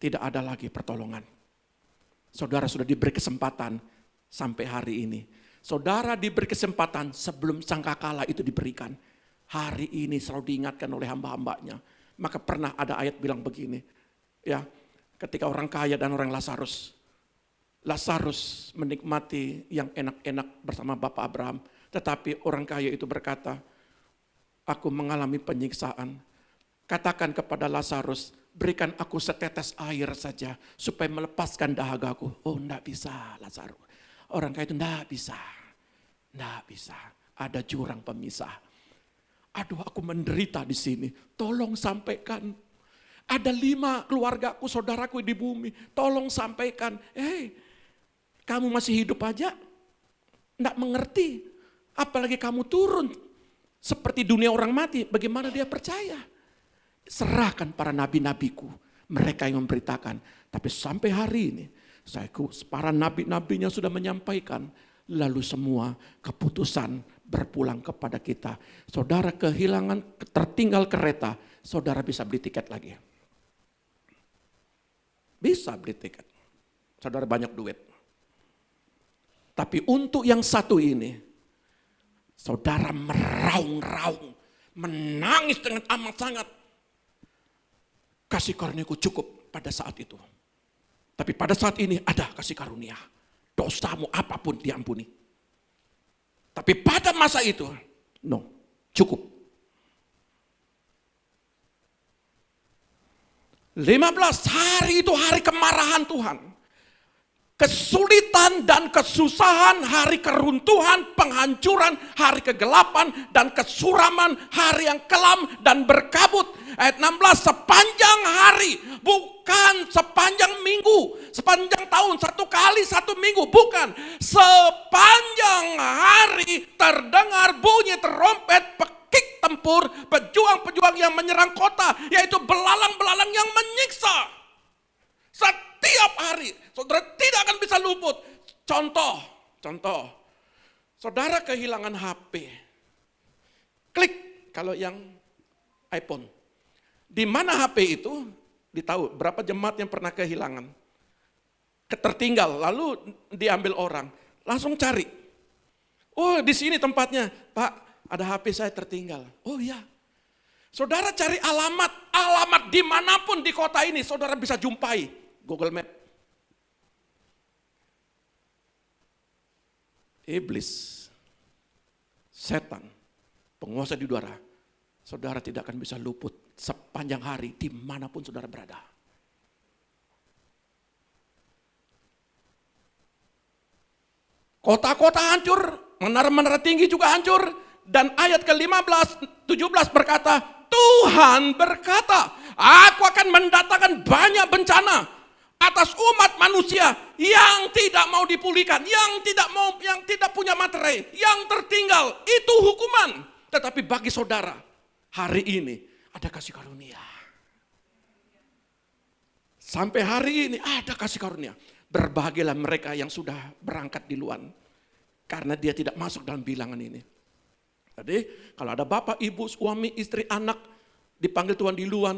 tidak ada lagi pertolongan. Saudara sudah diberi kesempatan sampai hari ini. Saudara diberi kesempatan sebelum sangkakala itu diberikan. Hari ini selalu diingatkan oleh hamba-hambanya. Maka pernah ada ayat bilang begini, ya, ketika orang kaya dan orang Lazarus menikmati yang enak-enak bersama Bapak Abraham. Tetapi orang kaya itu berkata, aku mengalami penyiksaan. Katakan kepada Lazarus, berikan aku setetes air saja supaya melepaskan dahagaku. Oh, enggak bisa Lazarus. Orang kaya itu enggak bisa. Enggak bisa. Ada jurang pemisah. Aduh, aku menderita di sini. Tolong sampaikan. Ada 5 keluargaku, saudaraku di bumi. Tolong sampaikan. Kamu masih hidup aja? Enggak mengerti. Apalagi kamu turun. Seperti dunia orang mati. Bagaimana dia percaya? Serahkan para nabi-nabiku. Mereka yang memberitakan. Tapi sampai hari ini. Para nabi-nabinya sudah menyampaikan. Lalu semua keputusan berpulang kepada kita. Saudara kehilangan, tertinggal kereta, saudara bisa beli tiket lagi. Bisa beli tiket. Saudara banyak duit. Tapi untuk yang satu ini, saudara meraung-raung, menangis dengan amat sangat. Kasih karuniaku cukup pada saat itu. Tapi pada saat ini ada kasih karunia. Dosamu apapun diampuni. Tapi pada masa itu, no, cukup. 15 hari itu hari kemarahan Tuhan. Kesulitan dan kesusahan, hari keruntuhan, penghancuran, hari kegelapan dan kesuraman, hari yang kelam dan berkabut. Ayat 16, sepanjang hari, bukan sepanjang minggu, sepanjang tahun, 1 kali 1 minggu, bukan. Sepanjang hari terdengar bunyi terompet, pekik tempur, pejuang-pejuang yang menyerang kota, yaitu belalang-belalang yang menyiksa. Setiap hari, saudara tidak akan bisa luput. Contoh, saudara kehilangan HP. Klik kalau yang iPhone. Di mana HP itu, ditahu berapa jemaat yang pernah kehilangan. Tertinggal, lalu diambil orang. Langsung cari. Oh, di sini tempatnya. Pak, ada HP saya tertinggal. Oh iya. Saudara cari alamat dimanapun di kota ini, saudara bisa jumpai. Google Map. Iblis, setan, penguasa di udara, saudara tidak akan bisa luput sepanjang hari dimanapun saudara berada. Kota-kota hancur, menara-menara tinggi juga hancur, dan ayat ke-15, 17 berkata, Tuhan berkata, aku akan mendatangkan banyak bencana atas umat manusia yang tidak mau dipulihkan, yang tidak punya materai, yang tertinggal, itu hukuman. Tetapi bagi saudara, hari ini ada kasih karunia. Sampai hari ini ada kasih karunia. Berbahagialah mereka yang sudah berangkat di luar, karena dia tidak masuk dalam bilangan ini. Jadi kalau ada bapak, ibu, suami, istri, anak dipanggil Tuhan di luar,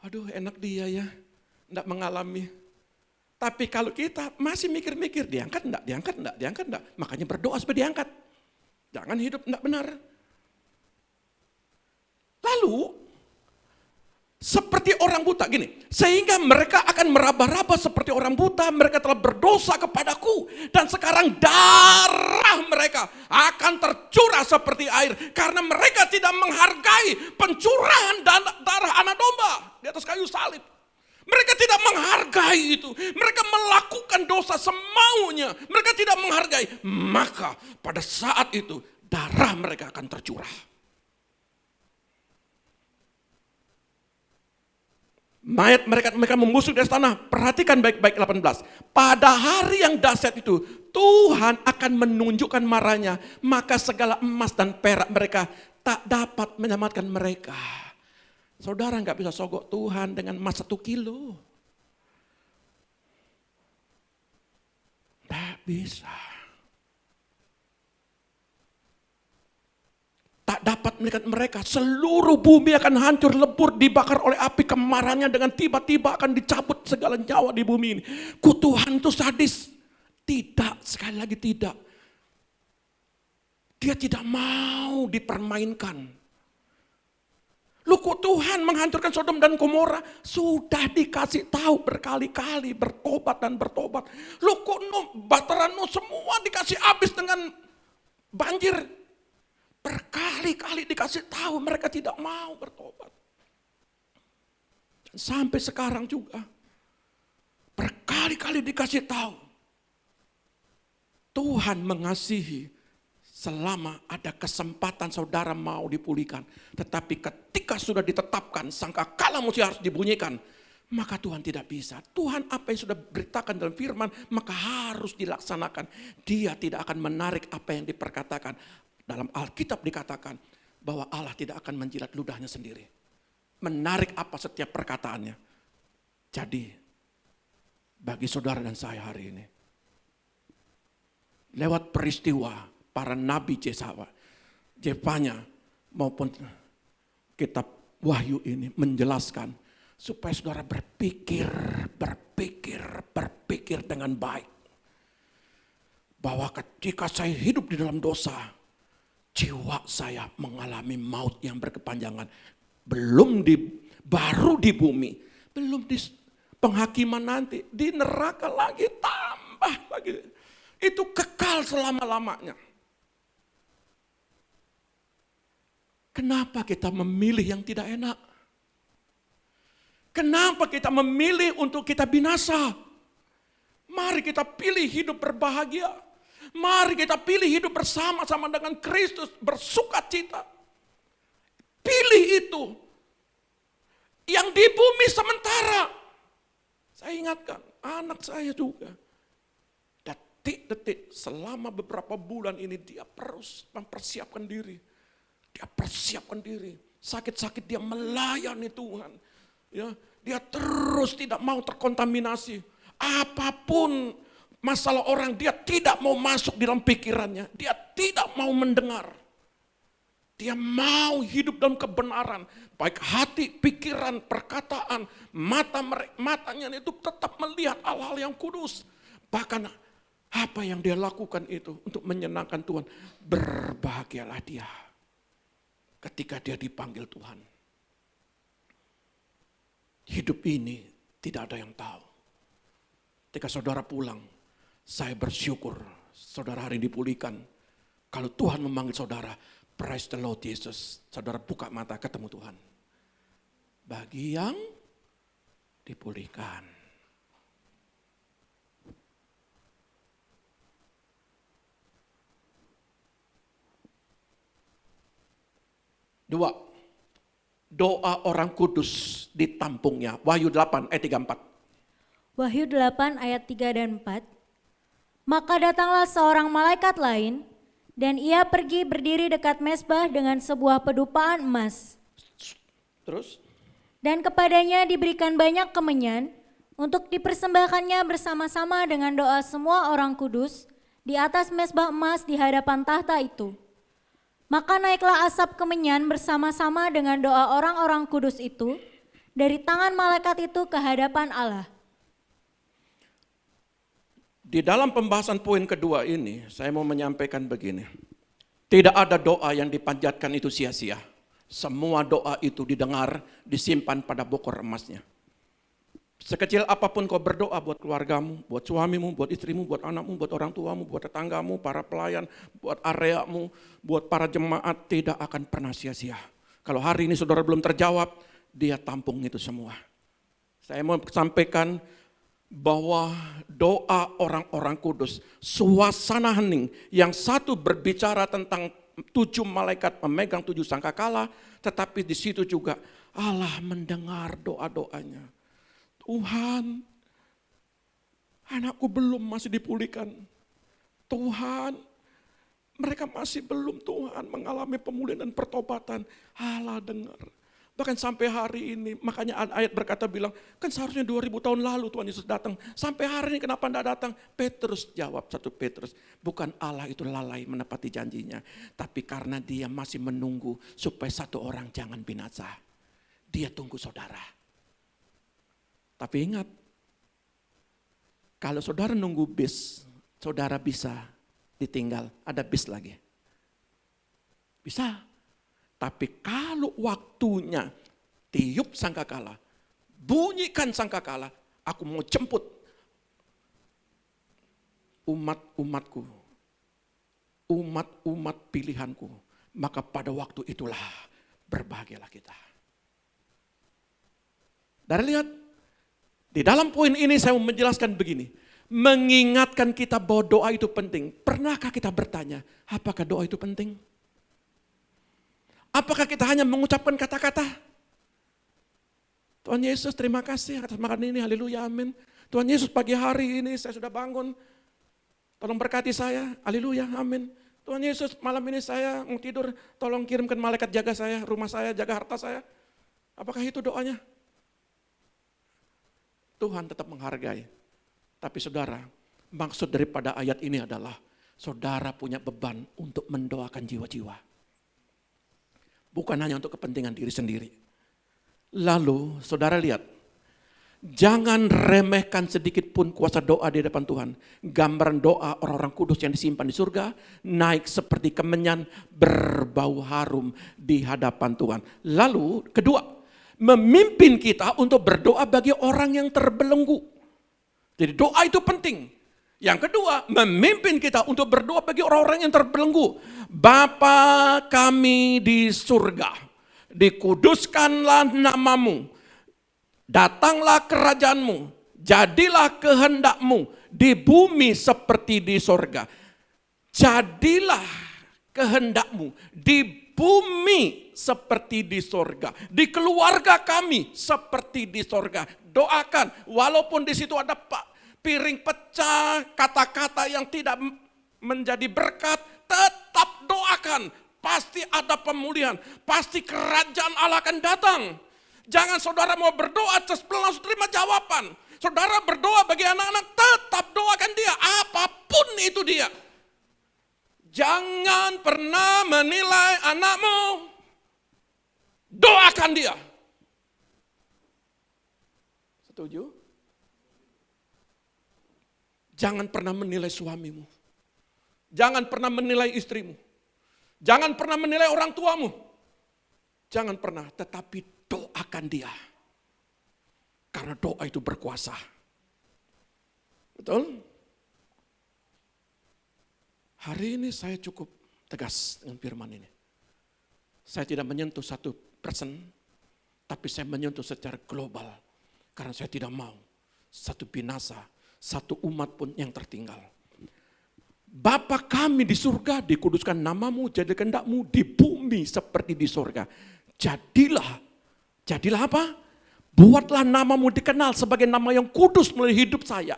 aduh enak dia ya, tidak mengalami. Tapi kalau kita masih mikir-mikir, diangkat enggak, makanya berdoa supaya diangkat. Jangan hidup enggak benar. Lalu, seperti orang buta, gini, sehingga mereka akan meraba-raba seperti orang buta, mereka telah berdosa kepadaku, dan sekarang darah mereka akan tercurah seperti air, karena mereka tidak menghargai pencurahan darah anak domba di atas kayu salib. Mereka tidak menghargai itu. Mereka melakukan dosa semaunya. Mereka tidak menghargai. Maka pada saat itu darah mereka akan tercurah. Mayat mereka membusuk di atas tanah. Perhatikan baik-baik 18. Pada hari yang dahsyat itu Tuhan akan menunjukkan marahnya. Maka segala emas dan perak mereka tak dapat menyelamatkan mereka. Saudara nggak bisa sogok Tuhan dengan emas 1 kilo. Nggak bisa. Tak dapat melihat mereka. Seluruh bumi akan hancur, lebur, dibakar oleh api kemarahannya, dengan tiba-tiba akan dicabut segala nyawa di bumi ini. Tuhan itu sadis. Tidak, sekali lagi tidak. Dia tidak mau dipermainkan. Kok Tuhan menghancurkan Sodom dan Gomora? Sudah dikasih tahu berkali-kali, bertobat dan bertobat. Kok Bataran semua dikasih habis dengan banjir? Berkali-kali dikasih tahu, mereka tidak mau bertobat. Dan sampai sekarang juga berkali-kali dikasih tahu. Tuhan mengasihi selama ada kesempatan saudara mau dipulihkan. Tetapi ketika sudah ditetapkan sangkakala mesti harus dibunyikan, maka Tuhan tidak bisa. Tuhan apa yang sudah beritakan dalam firman, maka harus dilaksanakan. Dia tidak akan menarik apa yang diperkatakan. Dalam Alkitab dikatakan bahwa Allah tidak akan menjilat ludahnya sendiri. Menarik apa setiap perkataannya. Jadi bagi saudara dan saya hari ini, lewat peristiwa para nabi Jefanya maupun kitab Wahyu ini menjelaskan supaya saudara berpikir dengan baik. Bahwa ketika saya hidup di dalam dosa, jiwa saya mengalami maut yang berkepanjangan. Baru di bumi, belum di penghakiman nanti, di neraka lagi, tambah lagi. Itu kekal selama-lamanya. Kenapa kita memilih yang tidak enak? Kenapa kita memilih untuk kita binasa? Mari kita pilih hidup berbahagia. Mari kita pilih hidup bersama-sama dengan Kristus, bersukacita. Pilih itu. Yang di bumi sementara. Saya ingatkan, anak saya juga. Detik-detik selama beberapa bulan ini dia terus mempersiapkan diri. Dia persiapkan diri, sakit-sakit dia melayani Tuhan. Ya, dia terus tidak mau terkontaminasi. Apapun masalah orang, dia tidak mau masuk di dalam pikirannya. Dia tidak mau mendengar. Dia mau hidup dalam kebenaran. Baik hati, pikiran, perkataan, matanya itu tetap melihat hal-hal yang kudus. Bahkan apa yang dia lakukan itu untuk menyenangkan Tuhan. Berbahagialah dia ketika dia dipanggil Tuhan. Hidup ini tidak ada yang tahu. Ketika saudara pulang, saya bersyukur saudara hari ini dipulihkan. Kalau Tuhan memanggil saudara, praise the Lord Jesus. Saudara buka mata ketemu Tuhan. Bagi yang dipulihkan. Dua, doa orang kudus ditampungnya. Wahyu 8 ayat 34. Wahyu 8 ayat 3 dan 4. Maka datanglah seorang malaikat lain, dan ia pergi berdiri dekat mezbah dengan sebuah pedupaan emas. Terus? Dan kepadanya diberikan banyak kemenyan untuk dipersembahkannya bersama-sama dengan doa semua orang kudus di atas mezbah emas di hadapan tahta itu. Maka naiklah asap kemenyan bersama-sama dengan doa orang-orang kudus itu dari tangan malaikat itu ke hadapan Allah. Di dalam pembahasan poin kedua ini, saya mau menyampaikan begini. Tidak ada doa yang dipanjatkan itu sia-sia. Semua doa itu didengar, disimpan pada bokor emasnya. Sekecil apapun kau berdoa buat keluargamu, buat suamimu, buat istrimu, buat anakmu, buat orang tuamu, buat tetanggamu, para pelayan, buat areamu, buat para jemaat, tidak akan pernah sia-sia. Kalau hari ini saudara belum terjawab, dia tampung itu semua. Saya mau sampaikan bahwa doa orang-orang kudus, suasana hening, yang satu berbicara tentang 7 malaikat memegang 7 sangkakala, tetapi di situ juga Allah mendengar doa-doanya. Tuhan, anakku belum masih dipulihkan. Tuhan, mereka masih belum Tuhan mengalami pemulihan dan pertobatan. Allah dengar. Bahkan sampai hari ini, makanya ayat berkata bilang, kan seharusnya 2000 tahun lalu Tuhan Yesus datang. Sampai hari ini kenapa tidak datang? Petrus jawab, 1 Petrus, bukan Allah itu lalai menepati janjinya. Tapi karena dia masih menunggu supaya satu orang jangan binasa. Dia tunggu saudara. Tapi ingat, kalau saudara nunggu bis, saudara bisa ditinggal, ada bis lagi. Bisa. Tapi kalau waktunya tiup sangkakala, bunyikan sangkakala, aku mau jemput umat-umatku, umat-umat pilihanku, maka pada waktu itulah berbahagialah kita. Dari lihat, di dalam poin ini saya mau menjelaskan begini, mengingatkan kita bahwa doa itu penting. Pernahkah kita bertanya, apakah doa itu penting? Apakah kita hanya mengucapkan kata-kata? Tuhan Yesus terima kasih atas makan ini, haleluya, amin. Tuhan Yesus pagi hari ini saya sudah bangun, tolong berkati saya, haleluya, amin. Tuhan Yesus malam ini saya mau tidur, tolong kirimkan malaikat jaga saya, rumah saya, jaga harta saya. Apakah itu doanya? Tuhan tetap menghargai. Tapi saudara, maksud daripada ayat ini adalah saudara punya beban untuk mendoakan jiwa-jiwa. Bukan hanya untuk kepentingan diri sendiri. Lalu saudara lihat, jangan remehkan sedikit pun kuasa doa di depan Tuhan. Gambaran doa orang-orang kudus yang disimpan di surga, naik seperti kemenyan berbau harum di hadapan Tuhan. Lalu kedua, memimpin kita untuk berdoa bagi orang yang terbelenggu. Jadi doa itu penting. Yang kedua, memimpin kita untuk berdoa bagi orang-orang yang terbelenggu. Bapa kami di surga, dikuduskanlah namamu, datanglah kerajaanmu, jadilah kehendakmu di bumi seperti di surga. Jadilah kehendakmu di bumi seperti di surga, di keluarga kami seperti di surga. Doakan, walaupun di situ ada piring pecah, kata-kata yang tidak menjadi berkat, tetap doakan. Pasti ada pemulihan, pasti kerajaan Allah akan datang. Jangan saudara mau berdoa terus langsung terima jawaban. Saudara berdoa bagi anak-anak, tetap doakan dia, apapun itu dia. Jangan pernah menilai anakmu. Doakan dia. Setuju? Jangan pernah menilai suamimu. Jangan pernah menilai istrimu. Jangan pernah menilai orang tuamu. Jangan pernah, tetapi doakan dia. Karena doa itu berkuasa. Betul? Hari ini saya cukup tegas dengan firman ini. Saya tidak menyentuh satu person, tapi saya menyentuh secara global. Karena saya tidak mau satu binasa, satu umat pun yang tertinggal. Bapa kami di surga, dikuduskan namamu, jadi kehendakmu di bumi seperti di surga. Jadilah apa? Buatlah namamu dikenal sebagai nama yang kudus melalui hidup saya.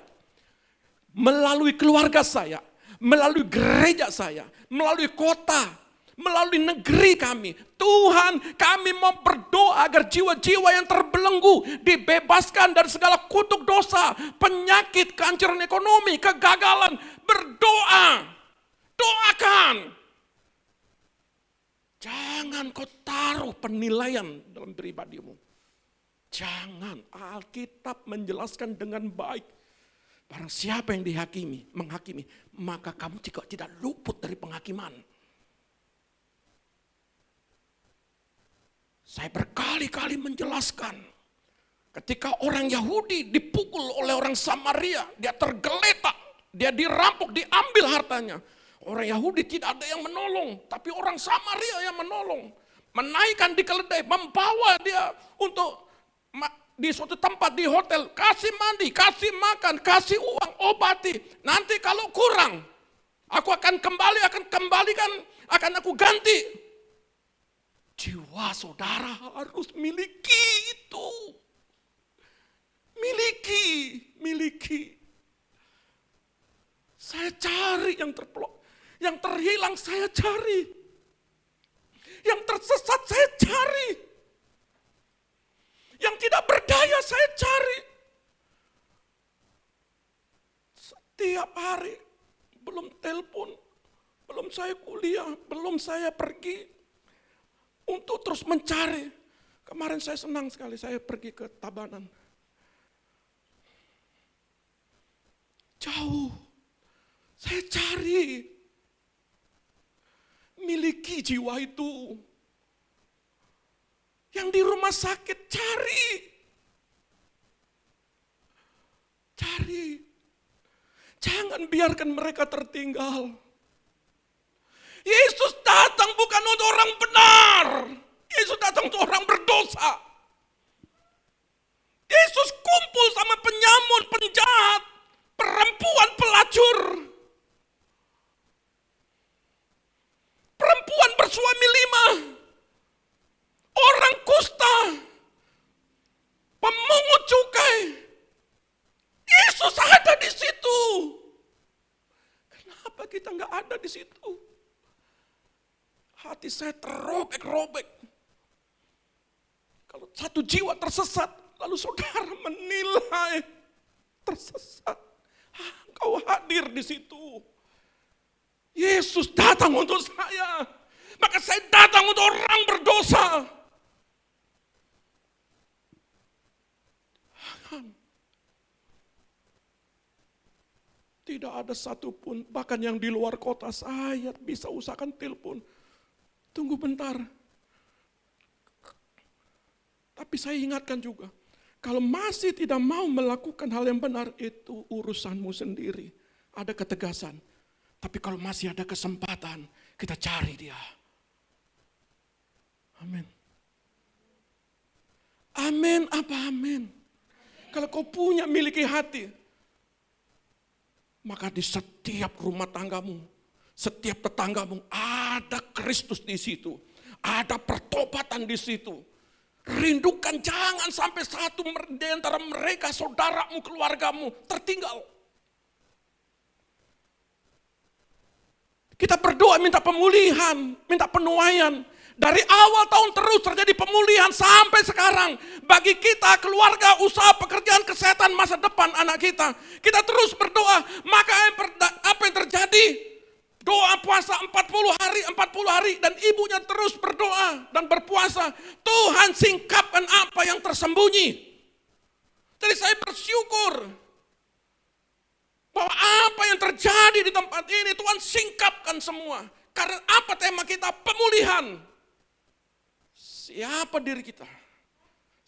Melalui keluarga saya. Melalui gereja saya, melalui kota, melalui negeri kami. Tuhan, kami mau berdoa agar jiwa-jiwa yang terbelenggu dibebaskan dari segala kutuk dosa, penyakit, kehancuran ekonomi, kegagalan. Berdoa, doakan. Jangan kau taruh penilaian dalam pribadimu. Jangan, Alkitab menjelaskan dengan baik. Barang siapa yang menghakimi, maka kamu juga tidak luput dari penghakiman. Saya berkali-kali menjelaskan, ketika orang Yahudi dipukul oleh orang Samaria, dia tergeletak, dia dirampok, diambil hartanya. Orang Yahudi tidak ada yang menolong, tapi orang Samaria yang menolong. Menaikkan di keledai, membawa dia untuk di suatu tempat di hotel, kasih mandi, kasih makan, kasih uang, obati. Nanti kalau kurang, aku akan aku ganti. Jiwa saudara harus miliki itu. Miliki. Saya cari yang terhilang saya cari. Yang tersesat saya cari. Yang tidak berdaya saya cari. Setiap hari, belum telepon, belum saya kuliah, belum saya pergi untuk terus mencari. Kemarin saya senang sekali, saya pergi ke Tabanan. Jauh, saya cari. Miliki jiwa itu. Yang di rumah sakit cari. Jangan biarkan mereka tertinggal. Yesus datang bukan untuk orang benar. Yesus datang untuk orang berdosa. Yesus kumpul sama penyamun, penjahat, perempuan pelacur. Perempuan bersuami 5. Orang kusta, pemungut cukai, Yesus ada di situ. Kenapa kita nggak ada di situ? Hati saya terrobek-robek. Kalau satu jiwa tersesat, lalu saudara menilai tersesat, engkau hadir di situ. Yesus datang untuk saya, maka saya datang untuk orang berdosa. Tidak ada satupun, bahkan yang di luar kota, saya bisa usahakan telepon. Tunggu bentar. Tapi saya ingatkan juga, kalau masih tidak mau melakukan hal yang benar, itu urusanmu sendiri. Ada ketegasan. Tapi kalau masih ada kesempatan, kita cari dia. Amin. Amin apa amin? Kalau kau punya miliki hati, maka di setiap rumah tanggamu, setiap tetanggamu ada Kristus di situ. Ada pertobatan di situ. Rindukan jangan sampai satu di antara mereka, saudaramu, keluargamu tertinggal. Kita berdoa minta pemulihan, minta penuaian. Dari awal tahun terus terjadi pemulihan sampai sekarang. Bagi kita, keluarga, usaha, pekerjaan, kesehatan, masa depan anak kita. Kita terus berdoa, maka apa yang terjadi? doa puasa 40 hari dan ibunya terus berdoa dan berpuasa. Tuhan singkapkan apa yang tersembunyi. Jadi saya bersyukur bahwa apa yang terjadi di tempat ini Tuhan singkapkan semua. Karena apa tema kita? Pemulihan. Siapa diri kita?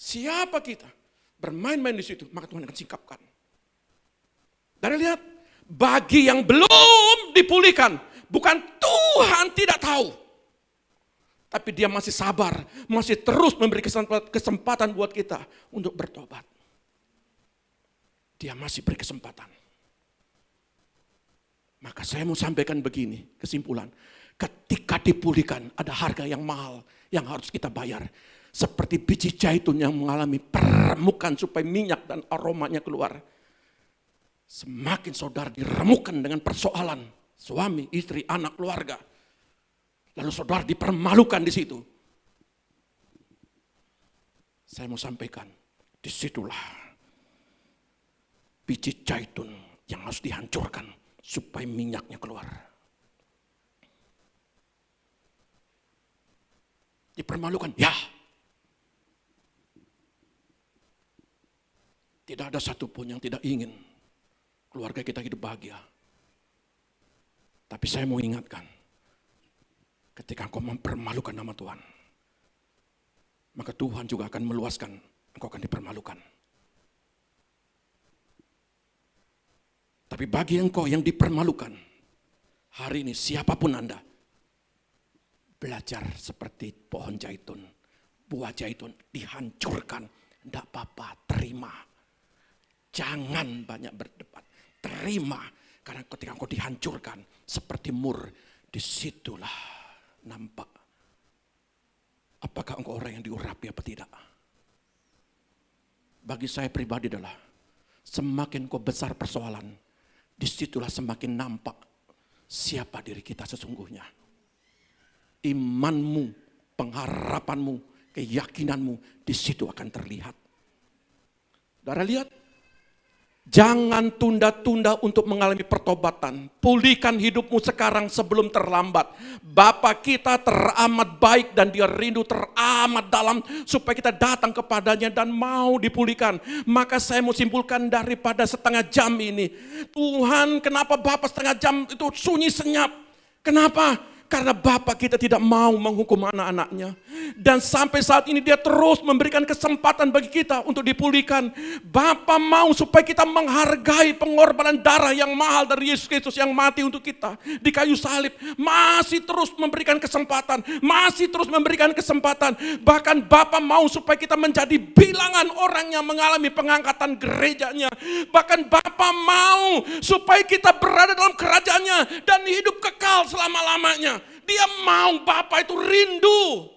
Siapa kita? Bermain-main di situ, maka Tuhan akan singkapkan. Dan lihat, bagi yang belum dipulihkan, bukan Tuhan tidak tahu. Tapi dia masih sabar, masih terus memberi kesempatan buat kita untuk bertobat. Dia masih beri kesempatan. Maka saya mau sampaikan begini, kesimpulan. Ketika dipulihkan, ada harga yang mahal yang harus kita bayar. Seperti biji zaitun yang mengalami peremukan supaya minyak dan aromanya keluar. Semakin saudara diremukkan dengan persoalan suami, istri, anak, keluarga. Lalu saudara dipermalukan di situ. Saya mau sampaikan, disitulah biji zaitun yang harus dihancurkan supaya minyaknya keluar. Dipermalukan, ya. Tidak ada satupun yang tidak ingin keluarga kita hidup bahagia. Tapi saya mau ingatkan, ketika engkau mempermalukan nama Tuhan, maka Tuhan juga akan meluaskan, engkau akan dipermalukan. Tapi bagi engkau yang dipermalukan, hari ini siapapun Anda, belajar seperti pohon zaitun, buah zaitun dihancurkan, tidak apa-apa, terima. Jangan banyak berdebat, terima. Karena ketika engkau dihancurkan seperti mur, disitulah nampak apakah engkau orang yang diurapi apa tidak. Bagi saya pribadi adalah semakin kau besar persoalan, disitulah semakin nampak siapa diri kita sesungguhnya. Imanmu, pengharapanmu, keyakinanmu di situ akan terlihat. Saudara lihat, jangan tunda-tunda untuk mengalami pertobatan. Pulihkan hidupmu sekarang sebelum terlambat. Bapa kita teramat baik dan dia rindu teramat dalam supaya kita datang kepadanya dan mau dipulihkan. Maka saya mau simpulkan daripada setengah jam ini. Tuhan, kenapa Bapa setengah jam itu sunyi senyap? Kenapa? Karena Bapa kita tidak mau menghukum anak-anaknya. Dan sampai saat ini dia terus memberikan kesempatan bagi kita untuk dipulihkan. Bapa mau supaya kita menghargai pengorbanan darah yang mahal dari Yesus Kristus yang mati untuk kita di kayu salib. Masih terus memberikan kesempatan. Masih terus memberikan kesempatan. Bahkan Bapa mau supaya kita menjadi bilangan orang yang mengalami pengangkatan gerejanya. Bahkan Bapa mau supaya kita berada dalam kerajaannya dan hidup kekal selama-lamanya. Dia mau, Bapa itu rindu.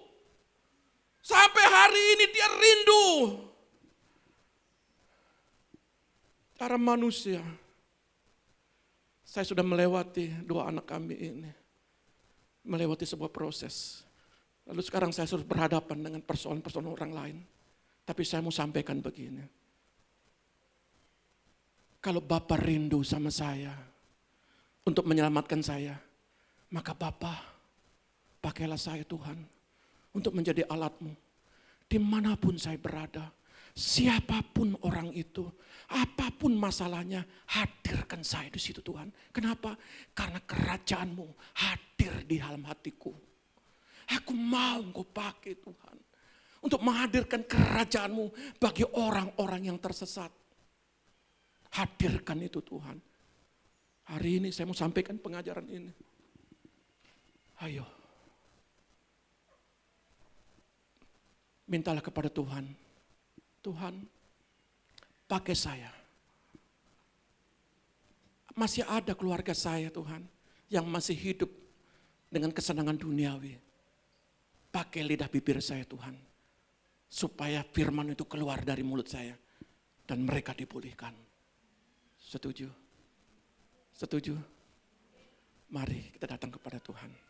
Sampai hari ini dia rindu. Cara manusia. Saya sudah melewati dua anak kami ini. Melewati sebuah proses. Lalu sekarang saya harus berhadapan dengan persoalan-persoalan orang lain. Tapi saya mau sampaikan begini. Kalau Bapa rindu sama saya untuk menyelamatkan saya, maka Bapa, pakailah saya Tuhan untuk menjadi alatmu. Dimanapun saya berada, siapapun orang itu, apapun masalahnya, hadirkan saya di situ Tuhan. Kenapa? Karena kerajaanmu hadir di dalam hatiku. Aku mau Engkau pakai Tuhan untuk menghadirkan kerajaanmu bagi orang-orang yang tersesat. Hadirkan itu Tuhan. Hari ini saya mau sampaikan pengajaran ini. Ayo. Mintalah kepada Tuhan. Tuhan, pakai saya. Masih ada keluarga saya Tuhan, yang masih hidup dengan kesenangan duniawi. Pakai lidah bibir saya Tuhan, supaya firman itu keluar dari mulut saya, dan mereka dipulihkan. Setuju? Setuju? Mari kita datang kepada Tuhan.